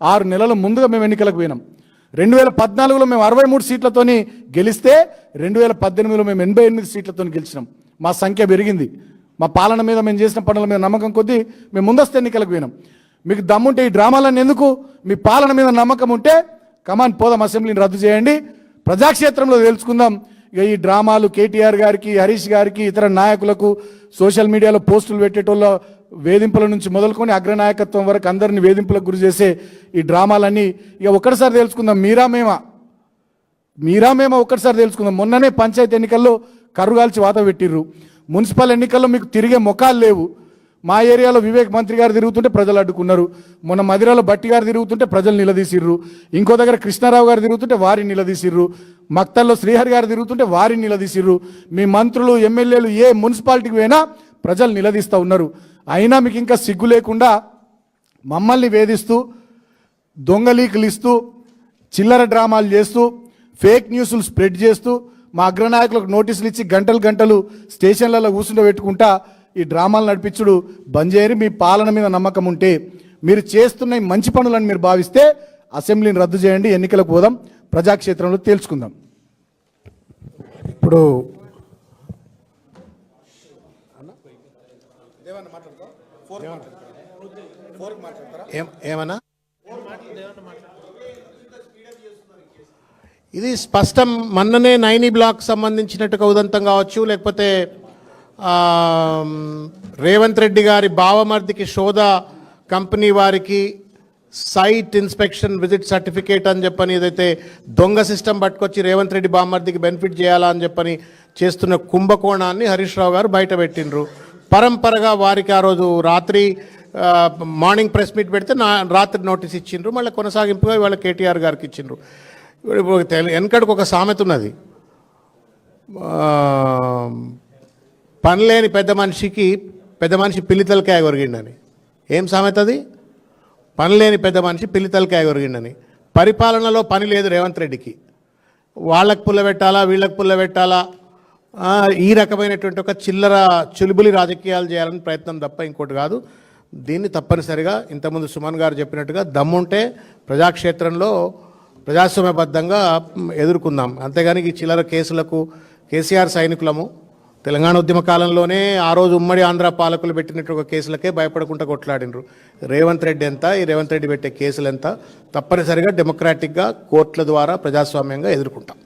6 నెలల ముందుగా మేము ఎన్నికలకు పోయినాం. 2014లో మేము 63 సీట్లతోని గెలిస్తే 2018లో మేము 88 సీట్లతో గెలిచినాం. మా సంఖ్య పెరిగింది. మా పాలన మీద మేము చేసిన పనుల మీద నమ్మకం కొద్దీ మేము ముందస్తు ఎన్నికలకు పోయినాం. మీకు దమ్ముంటే ఈ డ్రామాలన్నీ ఎందుకు? మీ పాలన మీద నమ్మకం ఉంటే కమాన్ పోదాం, అసెంబ్లీని రద్దు చేయండి, ప్రజాక్షేత్రంలో తెలుసుకుందాం. ఇక ఈ డ్రామాలు కేటీఆర్ గారికి, హరీష్ గారికి, ఇతర నాయకులకు సోషల్ మీడియాలో పోస్టులు పెట్టేటోళ్ళ వేధింపుల నుంచి మొదలుకొని అగ్రనాయకత్వం వరకు అందరిని వేధింపులకు గురి చేసే ఈ డ్రామాలన్నీ ఇక ఒక్కటిసారి తెలుసుకుందాం. మీరా మేమా ఒక్కటిసారి తెలుసుకుందాం. మొన్ననే పంచాయతీ ఎన్నికల్లో కర్రుగాల్చి వాత పెట్టిర్రు. మున్సిపల్ ఎన్నికల్లో మీకు తిరిగే ముఖాలు లేవు. మా ఏరియాలో వివేక్ మంత్రి గారు తిరుగుతుంటే ప్రజలు అడ్డుకున్నారు. మొన్న మదిరాలో బట్టి గారు తిరుగుతుంటే ప్రజలు నిలదీసిర్రు. ఇంకో దగ్గర కృష్ణారావు గారు తిరుగుతుంటే వారిని నిలదీసిర్రు. మక్తల్లో శ్రీహరి గారు తిరుగుతుంటే వారిని నిలదీసిర్రు. మీ మంత్రులు, ఎమ్మెల్యేలు ఏ మున్సిపాలిటీకి పోయినా ప్రజలు నిలదీస్తూ ఉన్నారు. అయినా మీకు ఇంకా సిగ్గు లేకుండా మమ్మల్ని వేధిస్తూ, దొంగలీకులు ఇస్తూ, చిల్లర డ్రామాలు చేస్తూ, ఫేక్ న్యూస్లు స్ప్రెడ్ చేస్తూ, మా అగ్రనాయకులకు నోటీసులు ఇచ్చి గంటలు స్టేషన్లలో కూర్చుండబెట్టుకుంటా ఈ డ్రామాలు నడిపించుడు బంద్ చేయరు. మీ పాలన మీద నమ్మకం ఉంటే, మీరు చేస్తున్న మంచి పనులను మీరు భావిస్తే అసెంబ్లీని రద్దు చేయండి, ఎన్నికలకు పోదాం, ప్రజాక్షేత్రంలో తేల్చుకుందాం. ఇప్పుడు ఏమన్నా ఇది స్పష్టం. మొన్ననే నైని బ్లాక్ సంబంధించినట్టుగా ఉదంతం కావచ్చు, లేకపోతే రేవంత్ రెడ్డి గారి బావమర్దికి శోధ కంపెనీ వారికి సైట్ ఇన్స్పెక్షన్ విజిట్ సర్టిఫికేట్ అని చెప్పని ఏదైతే దొంగ సిస్టమ్ పట్టుకొచ్చి రేవంత్ రెడ్డి బావమర్దికి బెనిఫిట్ చేయాలా అని చెప్పని చేస్తున్న కుంభకోణాన్ని హరీష్ రావు గారు బయట పెట్టిండ్రు. పరంపరగా వారికి ఆ రోజు రాత్రి మార్నింగ్ ప్రెస్ మీట్ పెడితే రాత్రి నోటీస్ ఇచ్చిండ్రు. మళ్ళీ కొనసాగింపుగా ఇవాళ కేటీఆర్ గారికి ఇచ్చిండ్రు. వెనకడికి ఒక సామెత ఉన్నది, పనిలేని పెద్ద మనిషి పిల్లితలకాయ కొరిగిండని. ఏం సామెత అది? పనిలేని పెద్ద మనిషి పిల్లితలకాయ కొరిగిండని. పరిపాలనలో పని లేదు రేవంత్ రెడ్డికి. వాళ్ళకు పుల్ల పెట్టాలా, వీళ్ళకు పుల్ల పెట్టాలా, ఈ రకమైనటువంటి ఒక చులుబులి రాజకీయాలు చేయాలని ప్రయత్నం తప్ప ఇంకోటి కాదు. దీన్ని తప్పనిసరిగా ఇంతకుముందు సుమన్ గారు చెప్పినట్టుగా దమ్ముంటే ప్రజాక్షేత్రంలో ప్రజాస్వామ్యబద్ధంగా ఎదుర్కొందాం. అంతేగాని ఈ చిల్లర కేసులకు కేసీఆర్ సైనికులము తెలంగాణ ఉద్యమ కాలంలోనే ఆ రోజు ఉమ్మడి ఆంధ్ర పాలకులు పెట్టినట్టు ఒక కేసులకే భయపడకుండా కొట్లాడినరు. రేవంత్ రెడ్డి ఎంత, ఈ రేవంత్ రెడ్డి పెట్టే కేసులు ఎంత, తప్పనిసరిగా డెమోక్రాటిక్గా కోర్టుల ద్వారా ప్రజాస్వామ్యంగా ఎదుర్కొంటాం.